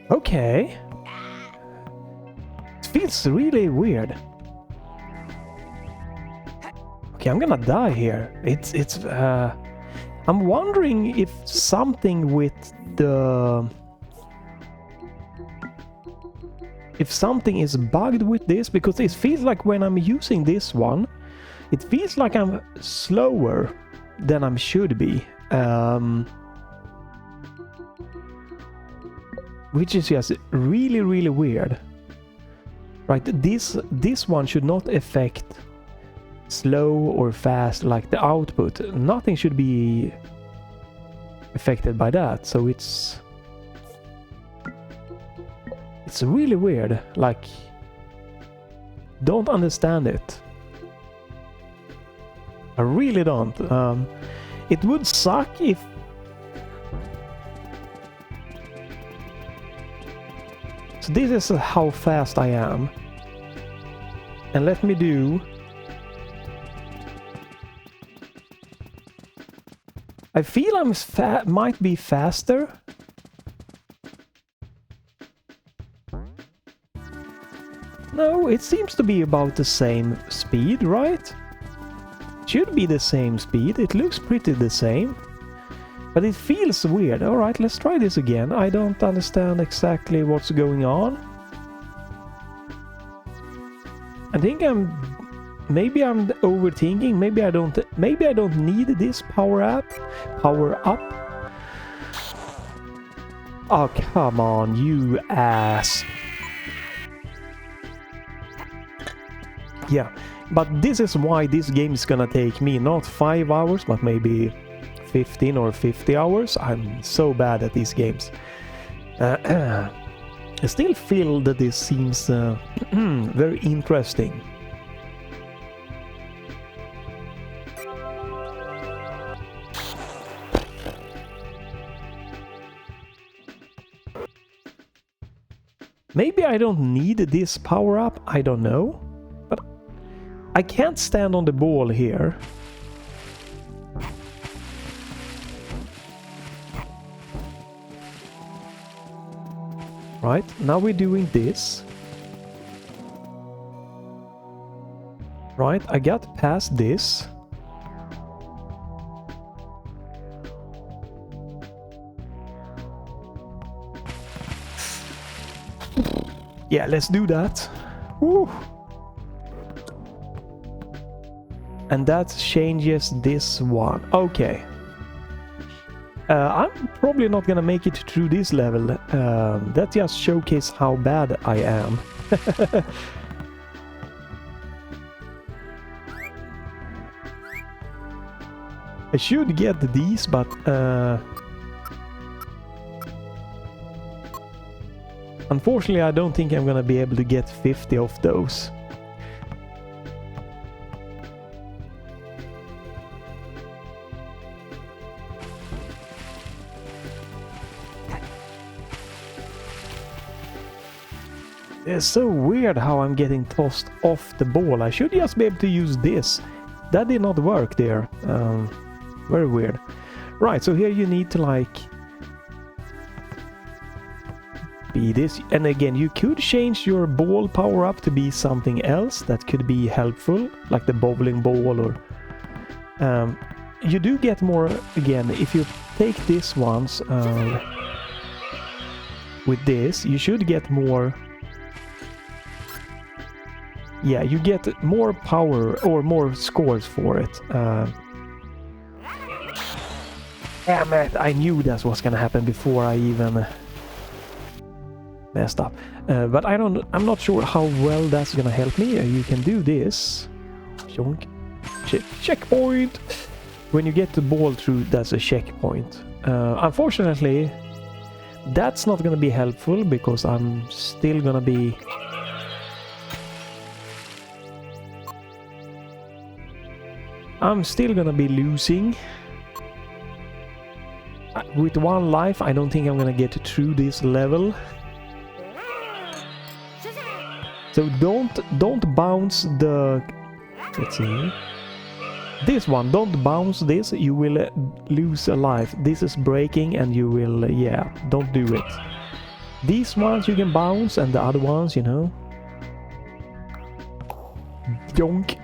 Okay. It feels really weird. Okay, I'm gonna die here. I'm wondering if something with the... If something is bugged with this, because it feels like when I'm using this one, it feels like I'm slower than I should be. Which is just really weird. Right, this one should not affect slow or fast like the output. Nothing should be affected by that, so it's really weird. Like, don't understand it. I really don't. It would suck if... So this is how fast I am. And let me do... I feel I'm might be faster. No, it seems to be about the same speed, right? Should be the same speed. It looks pretty the same. But it feels weird. Alright, let's try this again. I don't understand exactly what's going on. I think maybe I'm overthinking. Maybe I don't need this power up. Oh, come on, you ass. Yeah, but this is why this game is gonna take me not 5 hours, but maybe 15 or 50 hours. I'm so bad at these games. I still feel that this seems very interesting. Maybe I don't need this power up, I don't know. But I can't stand on the ball here. Right, now we're doing this. Right, I got past this. Yeah, let's do that. Woo. And that changes this one. Okay. I'm probably not gonna make it through this level. That just showcases how bad I am. I should get these, but unfortunately I don't think I'm gonna be able to get 50 of those. It's so weird how I'm getting tossed off the ball. I should just be able to use this. That did not work there. Very weird. Right, so here you need to like be this. And again, you could change your ball power up to be something else that could be helpful, like the bowling ball or... you do get more, again, if you take this once with this, you should get more... Yeah, you get more power or more scores for it. Damn it, I knew that was gonna happen before I even messed up. But I'm not sure how well that's gonna help me. You can do this. Checkpoint! When you get the ball through, that's a checkpoint. Unfortunately, that's not gonna be helpful because I'm still gonna be... losing. With one life, I don't think I'm gonna get through this level. So don't bounce the... Let's see. This one, don't bounce this, you will lose a life. This is breaking and you will... yeah, don't do it. These ones you can bounce and the other ones, you know. Yonk.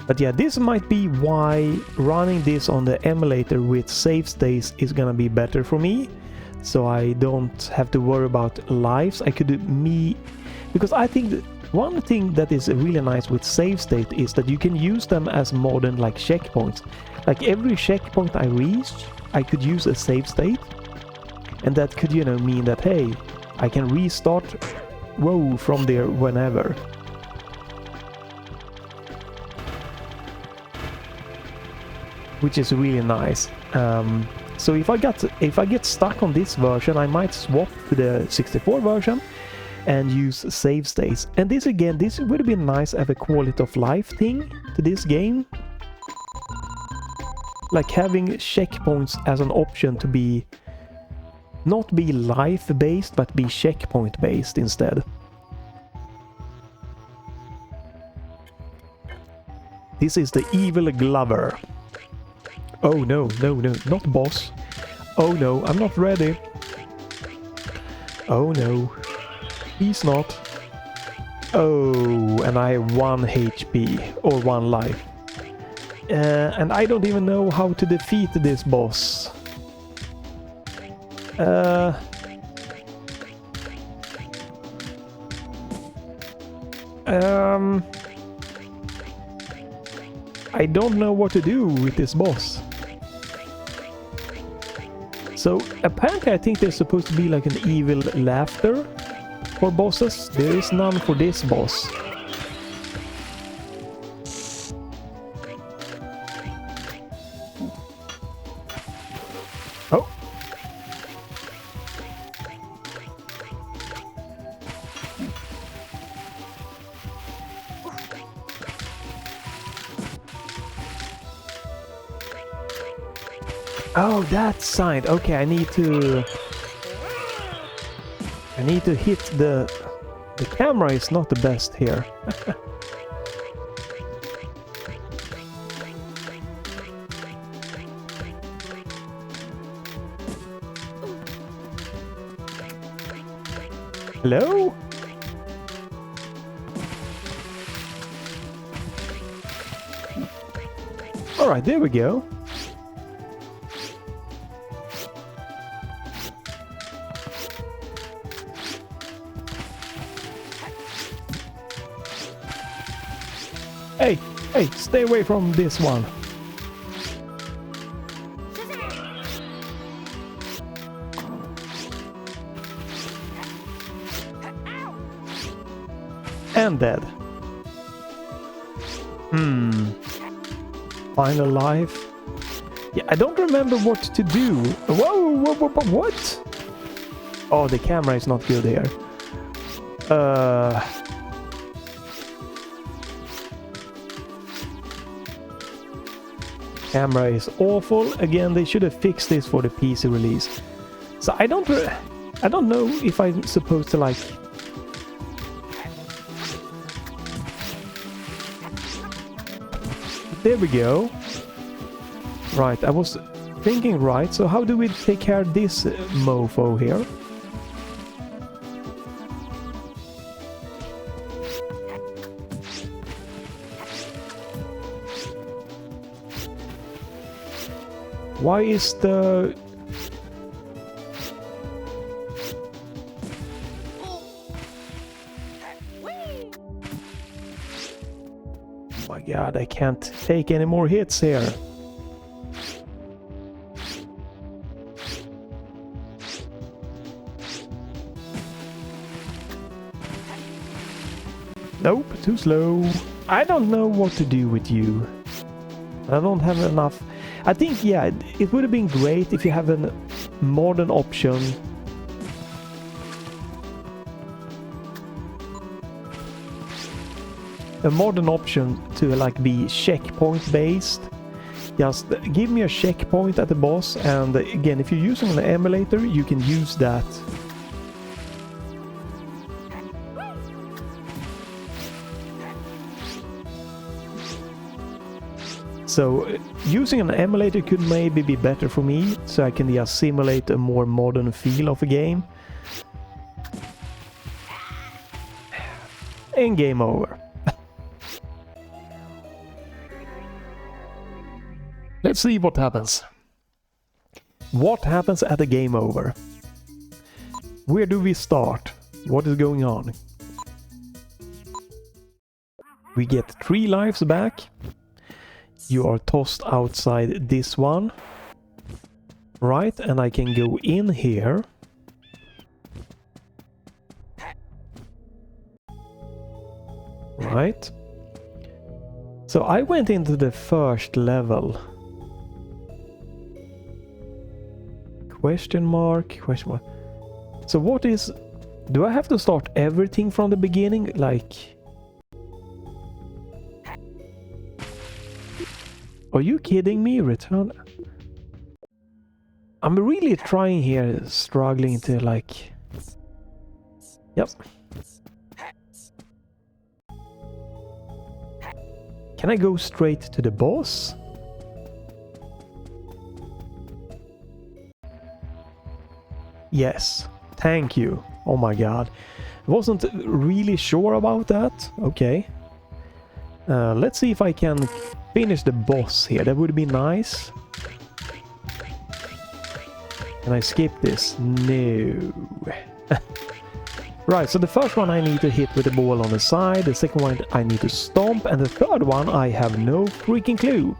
But yeah, this might be why running this on the emulator with save states is gonna be better for me. So I don't have to worry about lives. I could do because I think that one thing that is really nice with save state is that you can use them as modern like checkpoints. Like every checkpoint I reach, I could use a save state. And that could, you know, mean that, hey, I can restart from there whenever. Which is really nice. So if I get stuck on this version, I might swap to the 64 version and use save states. And this again, this would be nice as a quality of life thing to this game. Like having checkpoints as an option to be not be life based but be checkpoint based instead. This is the evil Glover. Oh no, no, no, not boss. Oh no, I'm not ready. Oh no, he's not. Oh, and I have 1 HP or 1 life. And I don't even know how to defeat this boss. I don't know what to do with this boss. So apparently I think there's supposed to be like an evil laughter for bosses. There is none for this boss. Oh. Oh, that sign. Okay, I need to hit the camera is not the best here. Hello? All right, there we go. Hey, hey, stay away from this one. And dead. Final life. Yeah, I don't remember what to do. Whoa, what? Oh, the camera is not good here. Camera is awful. Again, they should have fixed this for the PC release. So I don't know if I'm supposed to like... There we go. Right, I was thinking right. So how do we take care of this mofo here? Why is the... Oh my god, I can't take any more hits here. Nope, too slow. I don't know what to do with you. I don't have enough... I think, yeah, it would have been great if you have a modern option. A modern option to like be checkpoint based. Just give me a checkpoint at the boss, and again, if you're using an emulator, you can use that. So using an emulator could maybe be better for me, so I can just simulate a more modern feel of a game. And game over. Let's see what happens. What happens at a game over? Where do we start? What is going on? We get 3 lives back. You are tossed outside this one. Right, and I can go in here. Right. So I went into the first level. Question mark, question mark. So what is... Do I have to start everything from the beginning? Like... Are you kidding me? Return... I'm really trying here, struggling to like... Yep. Can I go straight to the boss? Yes. Thank you. Oh my god. Wasn't really sure about that. Okay. Let's see if I can finish the boss here. That would be nice. Can I skip this? No. Right, so the first one I need to hit with the ball on the side, the second one I need to stomp, and the third one I have no freaking clue.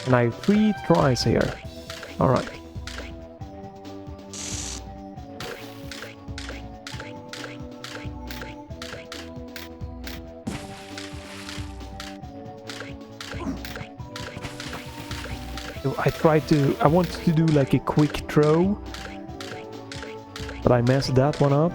And I have 3 tries here. Alright. I wanted to do like a quick throw, but I messed that one up.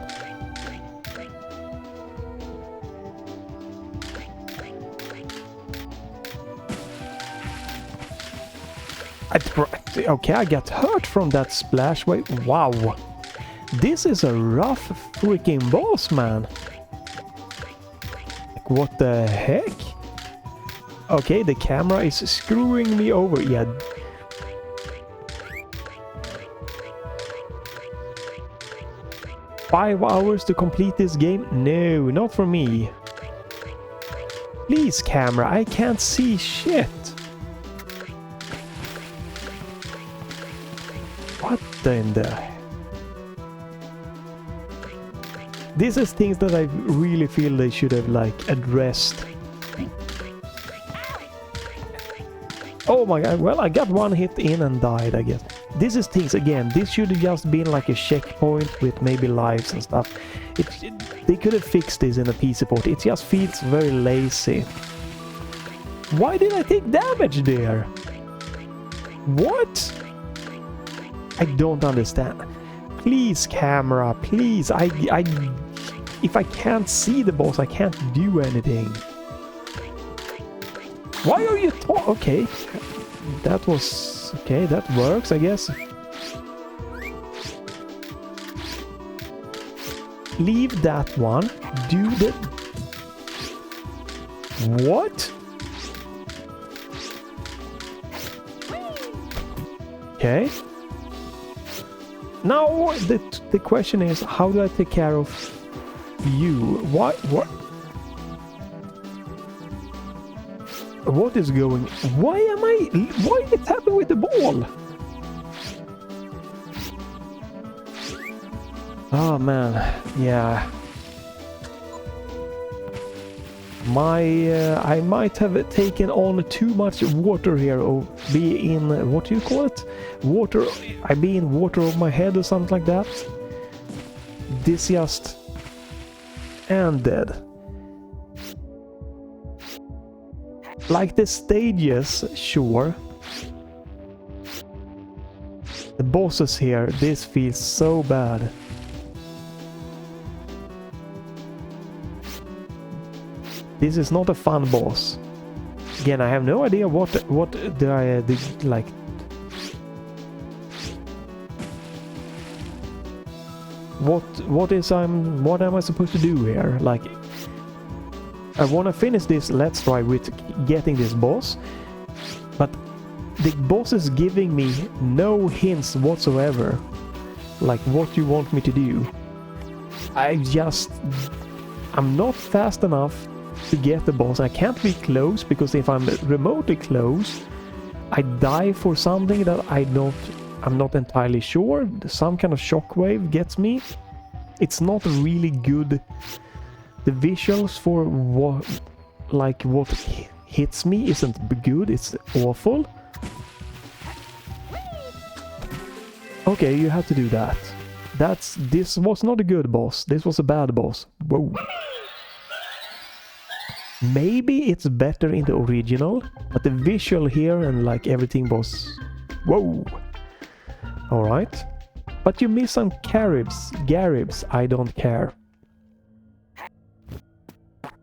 Okay, I got hurt from that splash wave. Wow. This is a rough freaking boss, man. Like, what the heck? Okay, the camera is screwing me over. Yeah. Five hours to complete this game? No, not for me. Please, camera, I can't see shit. What in the... This is things that I really feel they should have like addressed. Oh my god, well, I got one hit in and died, I guess. This is things, again, this should have just been like a checkpoint with maybe lives and stuff. They could have fixed this in a PC port. It just feels very lazy. Why did I take damage there? What? I don't understand. Please, camera, please. If I can't see the boss, I can't do anything. Why are you okay? That was... okay, that works, I guess. Leave that one. Do the... what? Okay. Now the question is, how do I take care of you? What? What is going... why is it happening with the ball? Oh man, yeah. I might have taken on too much water here, or be in, what do you call it? Water, I be in water over my head or something like that. This just ended. Like the stages, sure. The bosses here, this feels so bad. This is not a fun boss. Again, I have no idea what like. What am I supposed to do here? Like, I want to finish this let's try with getting this boss, but the boss is giving me no hints whatsoever, like what you want me to do. I'm not fast enough to get the boss. I can't be close, because if I'm remotely close, I die for something that I'm not entirely sure. Some kind of shockwave gets me. It's not really good. The visuals for what hits me isn't good, it's awful. Okay, you have to do that. This was not a good boss, this was a bad boss. Whoa. Maybe it's better in the original, but the visual here and like everything was... whoa. Alright. But you miss some garibs, I don't care.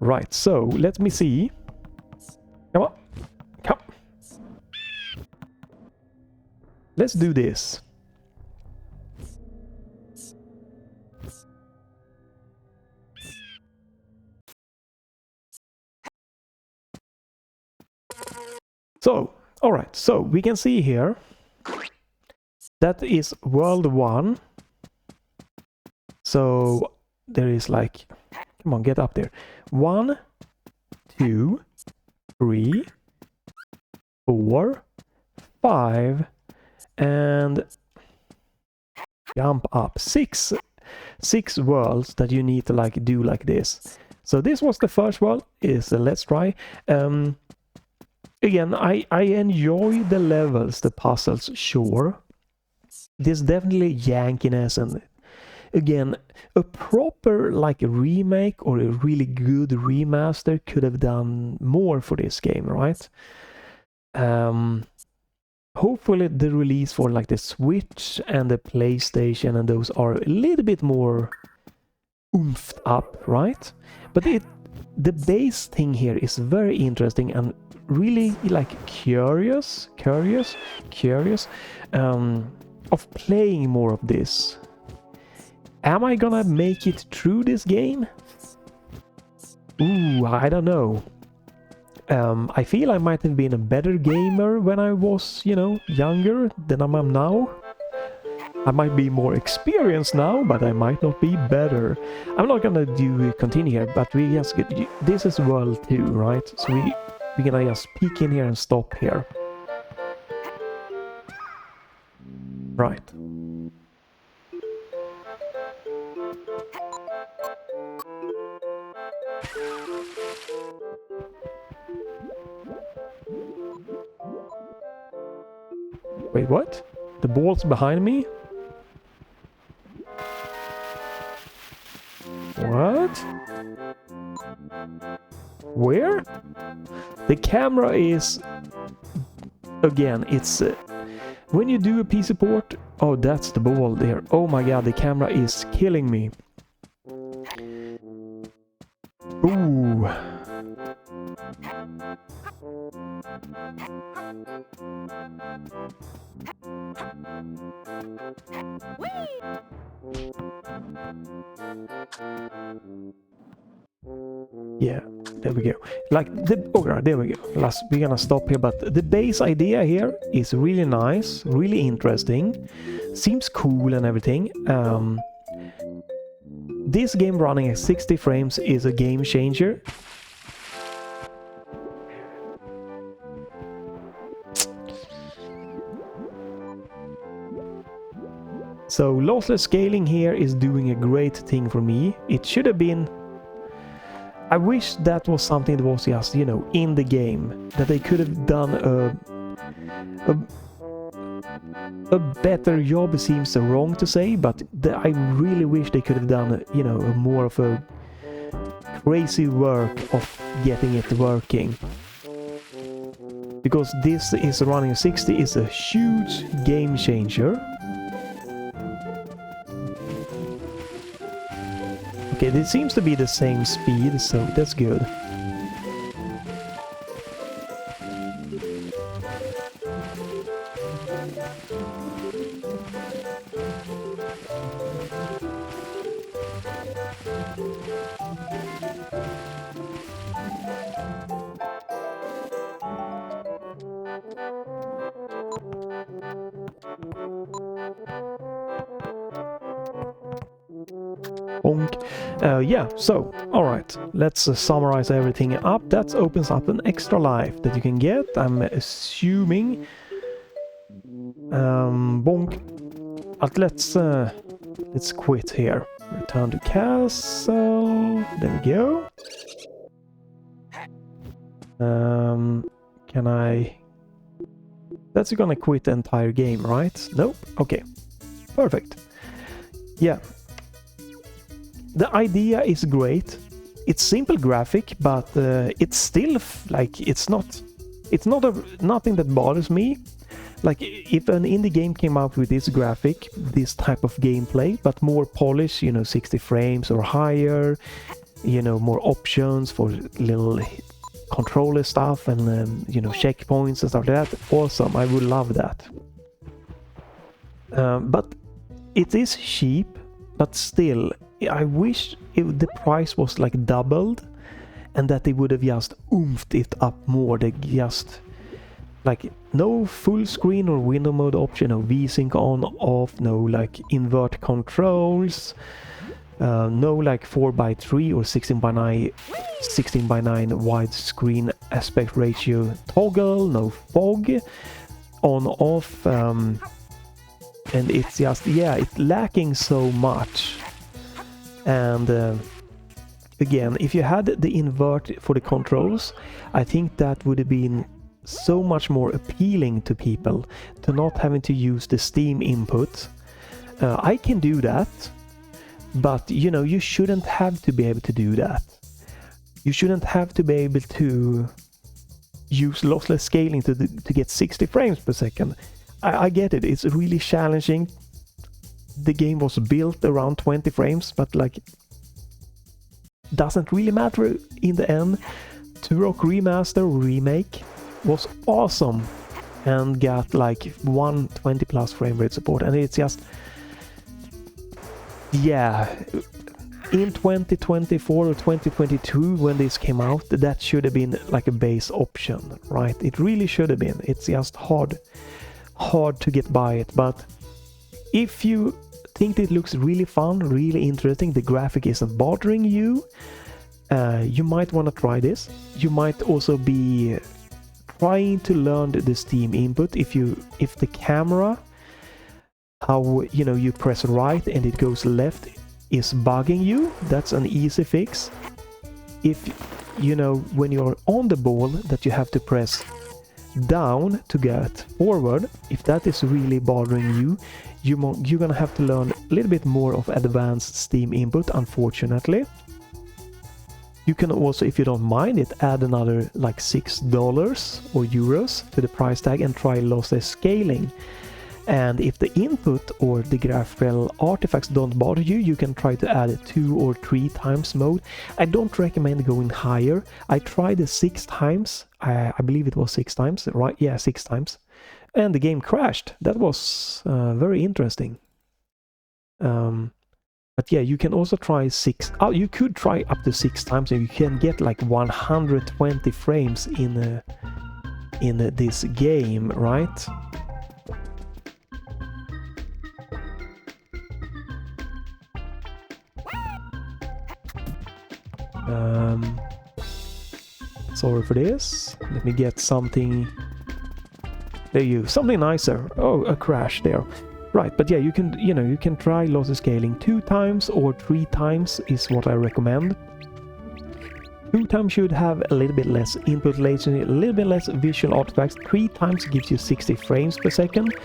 Right, so let me see. Come on. Come. Let's do this. So, alright, so we can see here. That is World 1. So there is like... come on, get up there. 1, 2, 3, 4, 5, and jump up. Six worlds that you need to like do like this. So this was the first world. Is let's try. Again, I enjoy the levels, the puzzles, sure. There's definitely yankiness, and again, a proper like a remake or a really good remaster could have done more for this game, right? Hopefully the release for like the Switch and the PlayStation and those are a little bit more oomphed up, right? But the base thing here is very interesting and really like curious of playing more of this. Am I gonna make it through this game? Ooh, I don't know. I feel I might have been a better gamer when I was, you know, younger than I am now. I might be more experienced now, but I might not be better. I'm not gonna continue here, but we just get... this is world 2, right? So we're gonna just peek in here and stop here. Right. Wait, what? The ball's behind me? What? Where? The camera is... Again, it's... when you do a PC port... Oh, that's the ball there. Oh my god, the camera is killing me. Ooh. Yeah, there we go. Like the... Okay, there we go. We're gonna stop here, but the base idea here is really nice, really interesting. Seems cool and everything. This game running at 60 frames is a game changer. So lossless scaling here is doing a great thing for me. It should have been... I wish that was something that was just, you know, in the game. That they could have done a better job. Seems so wrong to say, but I really wish they could have done, you know, more of a crazy work of getting it working. Because this is running at 60 is a huge game changer. Okay, this seems to be the same speed, so that's good. Yeah, so, alright, let's summarize everything up. That opens up an extra life that you can get, I'm assuming. Bonk. But let's quit here. Return to castle. There we go. Can I... That's gonna quit the entire game, right? Nope. Okay. Perfect. Yeah. The idea is great. It's simple graphic, but it's still like nothing that bothers me. Like if an indie game came out with this graphic, this type of gameplay, but more polished, you know, 60 frames or higher, you know, more options for little controller stuff and you know, checkpoints and stuff like that. Awesome, I would love that. But it is cheap, but still. I wish the price was like doubled and that they would have just oomphed it up more. They just like no full screen or window mode option, no VSync on off, no like invert controls, no like 4:3 or 16:9 widescreen aspect ratio toggle, no fog on off, and it's just, yeah, it's lacking so much. And again, if you had the invert for the controls, I think that would have been so much more appealing to people, to not having to use the Steam input. I can do that, but you know, you shouldn't have to be able to do that. You shouldn't have to be able to use lossless scaling to get 60 frames per second. I get it, it's really challenging. The game was built around 20 frames, but like doesn't really matter in the end. Turok Remaster Remake was awesome and got like 120 plus frame rate support, and it's just, yeah, in 2024 or 2022 when this came out, that should have been like a base option, right? It really should have been. It's just hard to get by it, but if you think it looks really fun, really interesting, the graphic isn't bothering you, you might want to try this. You might also be trying to learn the Steam input. If the camera, how you know you press right and it goes left, is bugging you, that's an easy fix. If you know when you're on the ball that you have to press down to get forward, if that is really bothering you, you're gonna have to learn a little bit more of advanced Steam input, unfortunately. You can also, if you don't mind it, add another like $6 or euros to the price tag and try lossless scaling. And if the input or the graphical artifacts don't bother you, you can try to add a 2 or 3 times mode. I don't recommend going higher. I tried the 6 times. I believe it was 6 times, right? Yeah, 6 times. And the game crashed. That was very interesting. But yeah, you can also try 6. Oh, you could try up to 6 times, and you can get like 120 frames in this game, right? Sorry for this. Let me get something. There you, something nicer. Oh, a crash there. Right, but yeah, you can try lossless scaling 2 times or 3 times is what I recommend. 2 times should have a little bit less input latency, a little bit less visual artifacts. 3 times gives you 60 frames per second,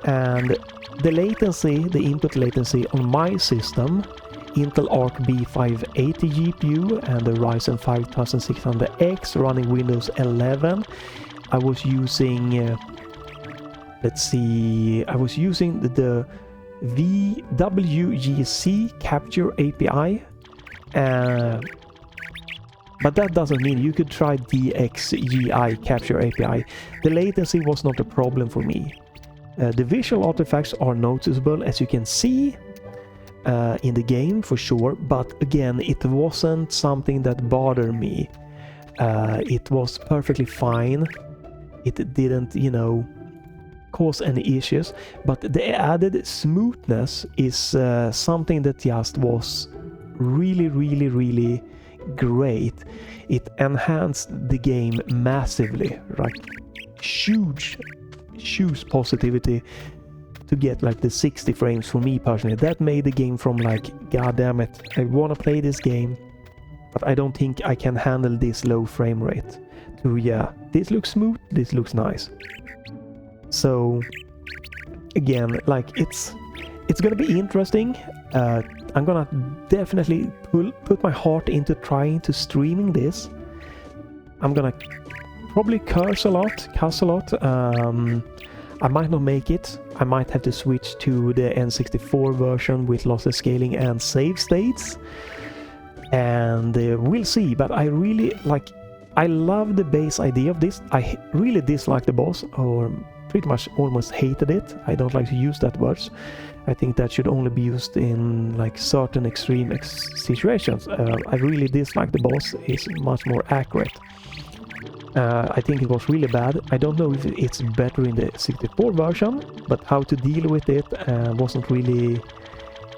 and the latency, the input latency on my system, Intel ARC B580 GPU and the Ryzen 5600X running Windows 11. I was using, let's see, I was using the WGC capture API, but that doesn't mean you could try DXGI capture API. The latency was not a problem for me. The visual artifacts are noticeable, as you can see, in the game for sure, but again, it wasn't something that bothered me. It was perfectly fine. It didn't, cause any issues, but the added smoothness is something that just was really great. It enhanced the game massively, like huge positivity to get like the 60 frames for me personally. That made the game from like, god damn it, I want to play this game, but I don't think I can handle this low frame rate. So yeah, this looks smooth, this looks nice. So again, like it's gonna be interesting. I'm gonna definitely put my heart into trying to streaming this. I'm gonna probably cuss a lot. I might not make it. I might have to switch to the N64 version with lossless scaling and save states. And we'll see. But I really I love the base idea of this. I really dislike the boss, or pretty much almost hated it. I don't like to use that word. I think that should only be used in like certain extreme situations. I really dislike the boss. It's much more accurate. I think it was really bad. I don't know if it's better in the 64 version, but how to deal with it wasn't really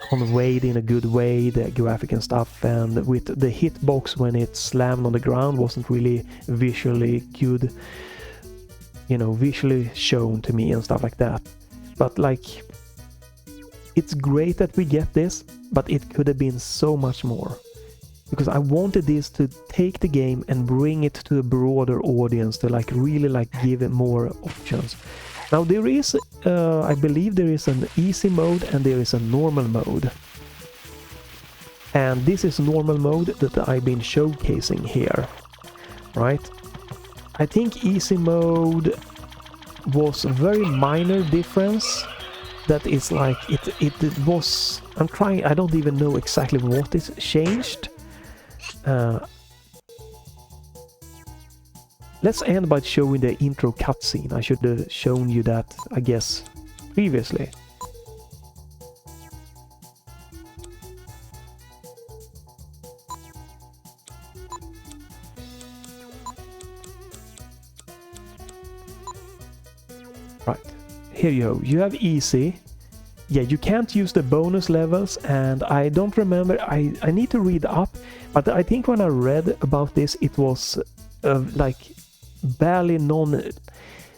conveyed in a good way, the graphic and stuff, and with the hitbox when it slammed on the ground wasn't really visually good, visually shown to me and stuff like that. But like, it's great that we get this, but it could have been so much more. Because I wanted this to take the game and bring it to a broader audience, to like really like give it more options. Now there is, I believe there is an easy mode and there is a normal mode. And this is normal mode that I've been showcasing here, right? I think easy mode was a very minor difference. That is like, it was, I don't even know exactly what is changed. Let's end by showing the intro cutscene. I should have shown you that, I guess, previously. Right, here you go. You have easy. Yeah, you can't use the bonus levels, and I don't remember, I need to read up, but I think when I read about this, it was like barely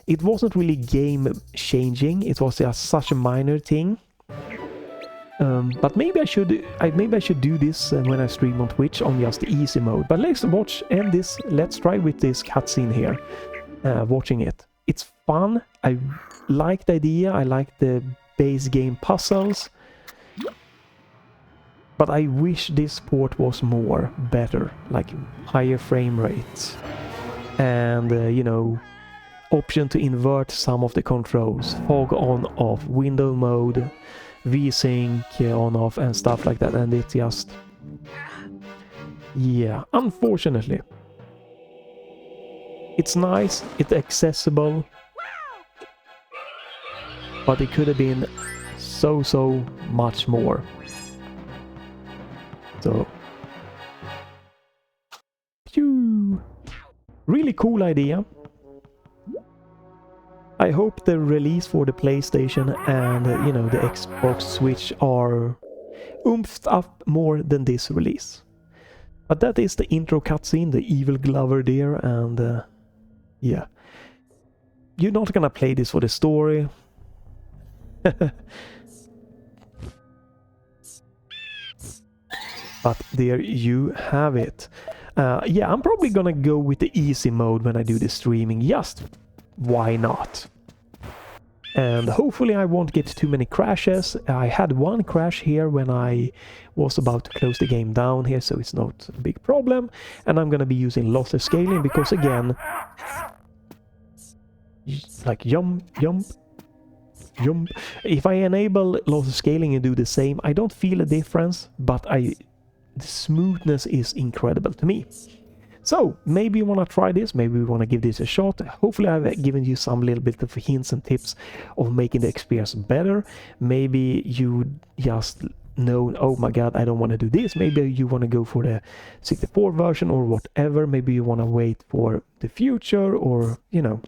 it wasn't really game changing, it was just such a minor thing. But maybe I should do this when I stream on Twitch on just the easy mode. But let's try with this cutscene here, watching it. it's fun. I like the idea. I like the base game puzzles. But I wish this port was better, like higher frame rates. And, you know, option to invert some of the controls. Fog on, off, window mode, VSync on, off, and stuff like that. And it's just... yeah, unfortunately. It's nice, it's accessible. But it could have been so much more. So, phew. Really cool idea. I hope the release for the PlayStation and, you know, the Xbox Switch are oomphed up more than this release. But that is the intro cutscene, the evil Glover there, and yeah. You're not gonna play this for the story. But there you have it. Yeah, I'm probably gonna go with the easy mode when I do the streaming. Just why not? And hopefully I won't get too many crashes. I had one crash here when I was about to close the game down here, so it's not a big problem. And I'm gonna be using Lossless Scaling because, again, like jump. If I enable Lossless Scaling and do the same, I don't feel a difference, but the smoothness is incredible to me. So maybe you want to try this, maybe you want to give this a shot. Hopefully I've given you some little bit of hints and tips of making the experience better. Maybe you just know, oh my god, I don't want to do this. Maybe you want to go for the 64 version or whatever. Maybe you want to wait for the future, or, you know,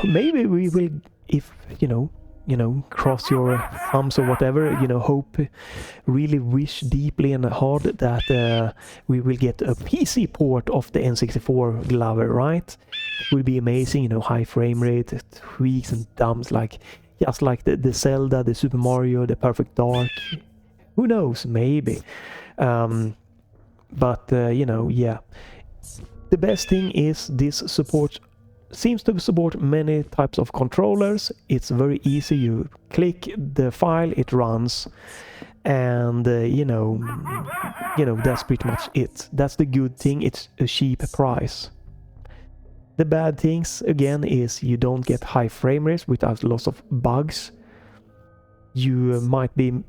maybe we will, if, you know, cross your thumbs or whatever, you know, hope, really wish deeply and hard that we will get a PC port of the N64 Glover, right? It will be amazing, you know, high frame rate, tweaks and dumps, like, just like the Zelda, the Super Mario, the Perfect Dark. Who knows, maybe. But, you know, yeah. The best thing is this seems to support many types of controllers. It's very easy. You click the file, it runs, and you know, that's pretty much it. That's the good thing. It's a cheap price. The bad things, again, is you don't get high frame rates without lots of bugs. You might be,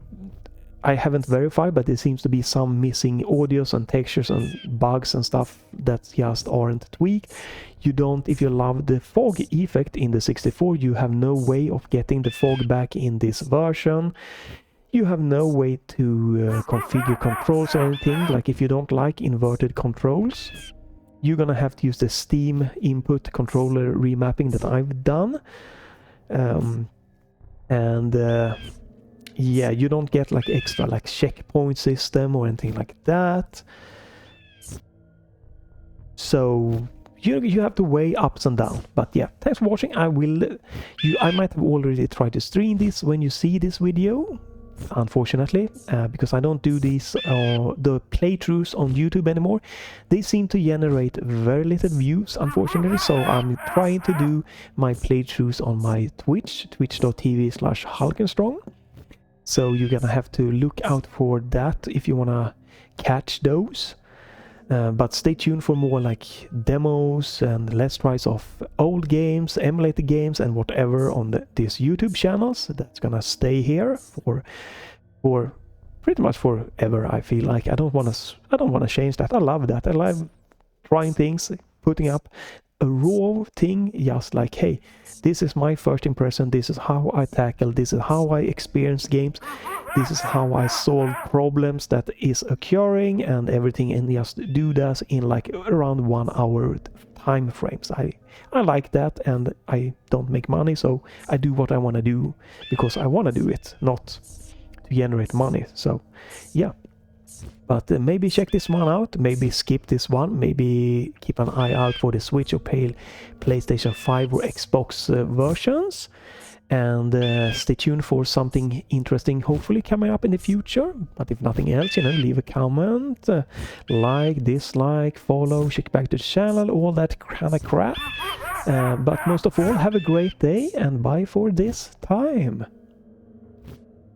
I haven't verified, but there seems to be some missing audios and textures and bugs and stuff that just aren't tweaked. You don't, if you love the fog effect in the 64, you have no way of getting the fog back in this version. You have no way to configure controls or anything. Like, if you don't like inverted controls, you're gonna have to use the Steam input controller remapping that I've done. Yeah, you don't get like extra like checkpoint system or anything like that. So you have to weigh ups and downs. But yeah, thanks for watching. I might have already tried to stream this when you see this video, unfortunately, because I don't do these the playthroughs on YouTube anymore. They seem to generate very little views, unfortunately, so I'm trying to do my playthroughs on my Twitch, twitch.tv/Halkenstrong. So you're gonna have to look out for that if you wanna catch those. But stay tuned for more like demos and let's tries of old games, emulated games, and whatever on these YouTube channels. That's gonna stay here for pretty much forever. I feel like I don't wanna change that. I love that. I love trying things, putting up a raw thing, just like, hey, this is my first impression, this is how I tackle, this is how I experience games, this is how I solve problems that is occurring and everything, and just do that in like around 1 hour time frames. I like that, and I don't make money, so I do what I want to do because I want to do it, not to generate money. So yeah. But maybe check this one out, maybe skip this one, maybe keep an eye out for the Switch or PlayStation 5 or Xbox versions, and stay tuned for something interesting hopefully coming up in the future. But if nothing else, you know, leave a comment, like, dislike, follow, check back to the channel, all that kind of crap. But most of all, have a great day and bye for this time.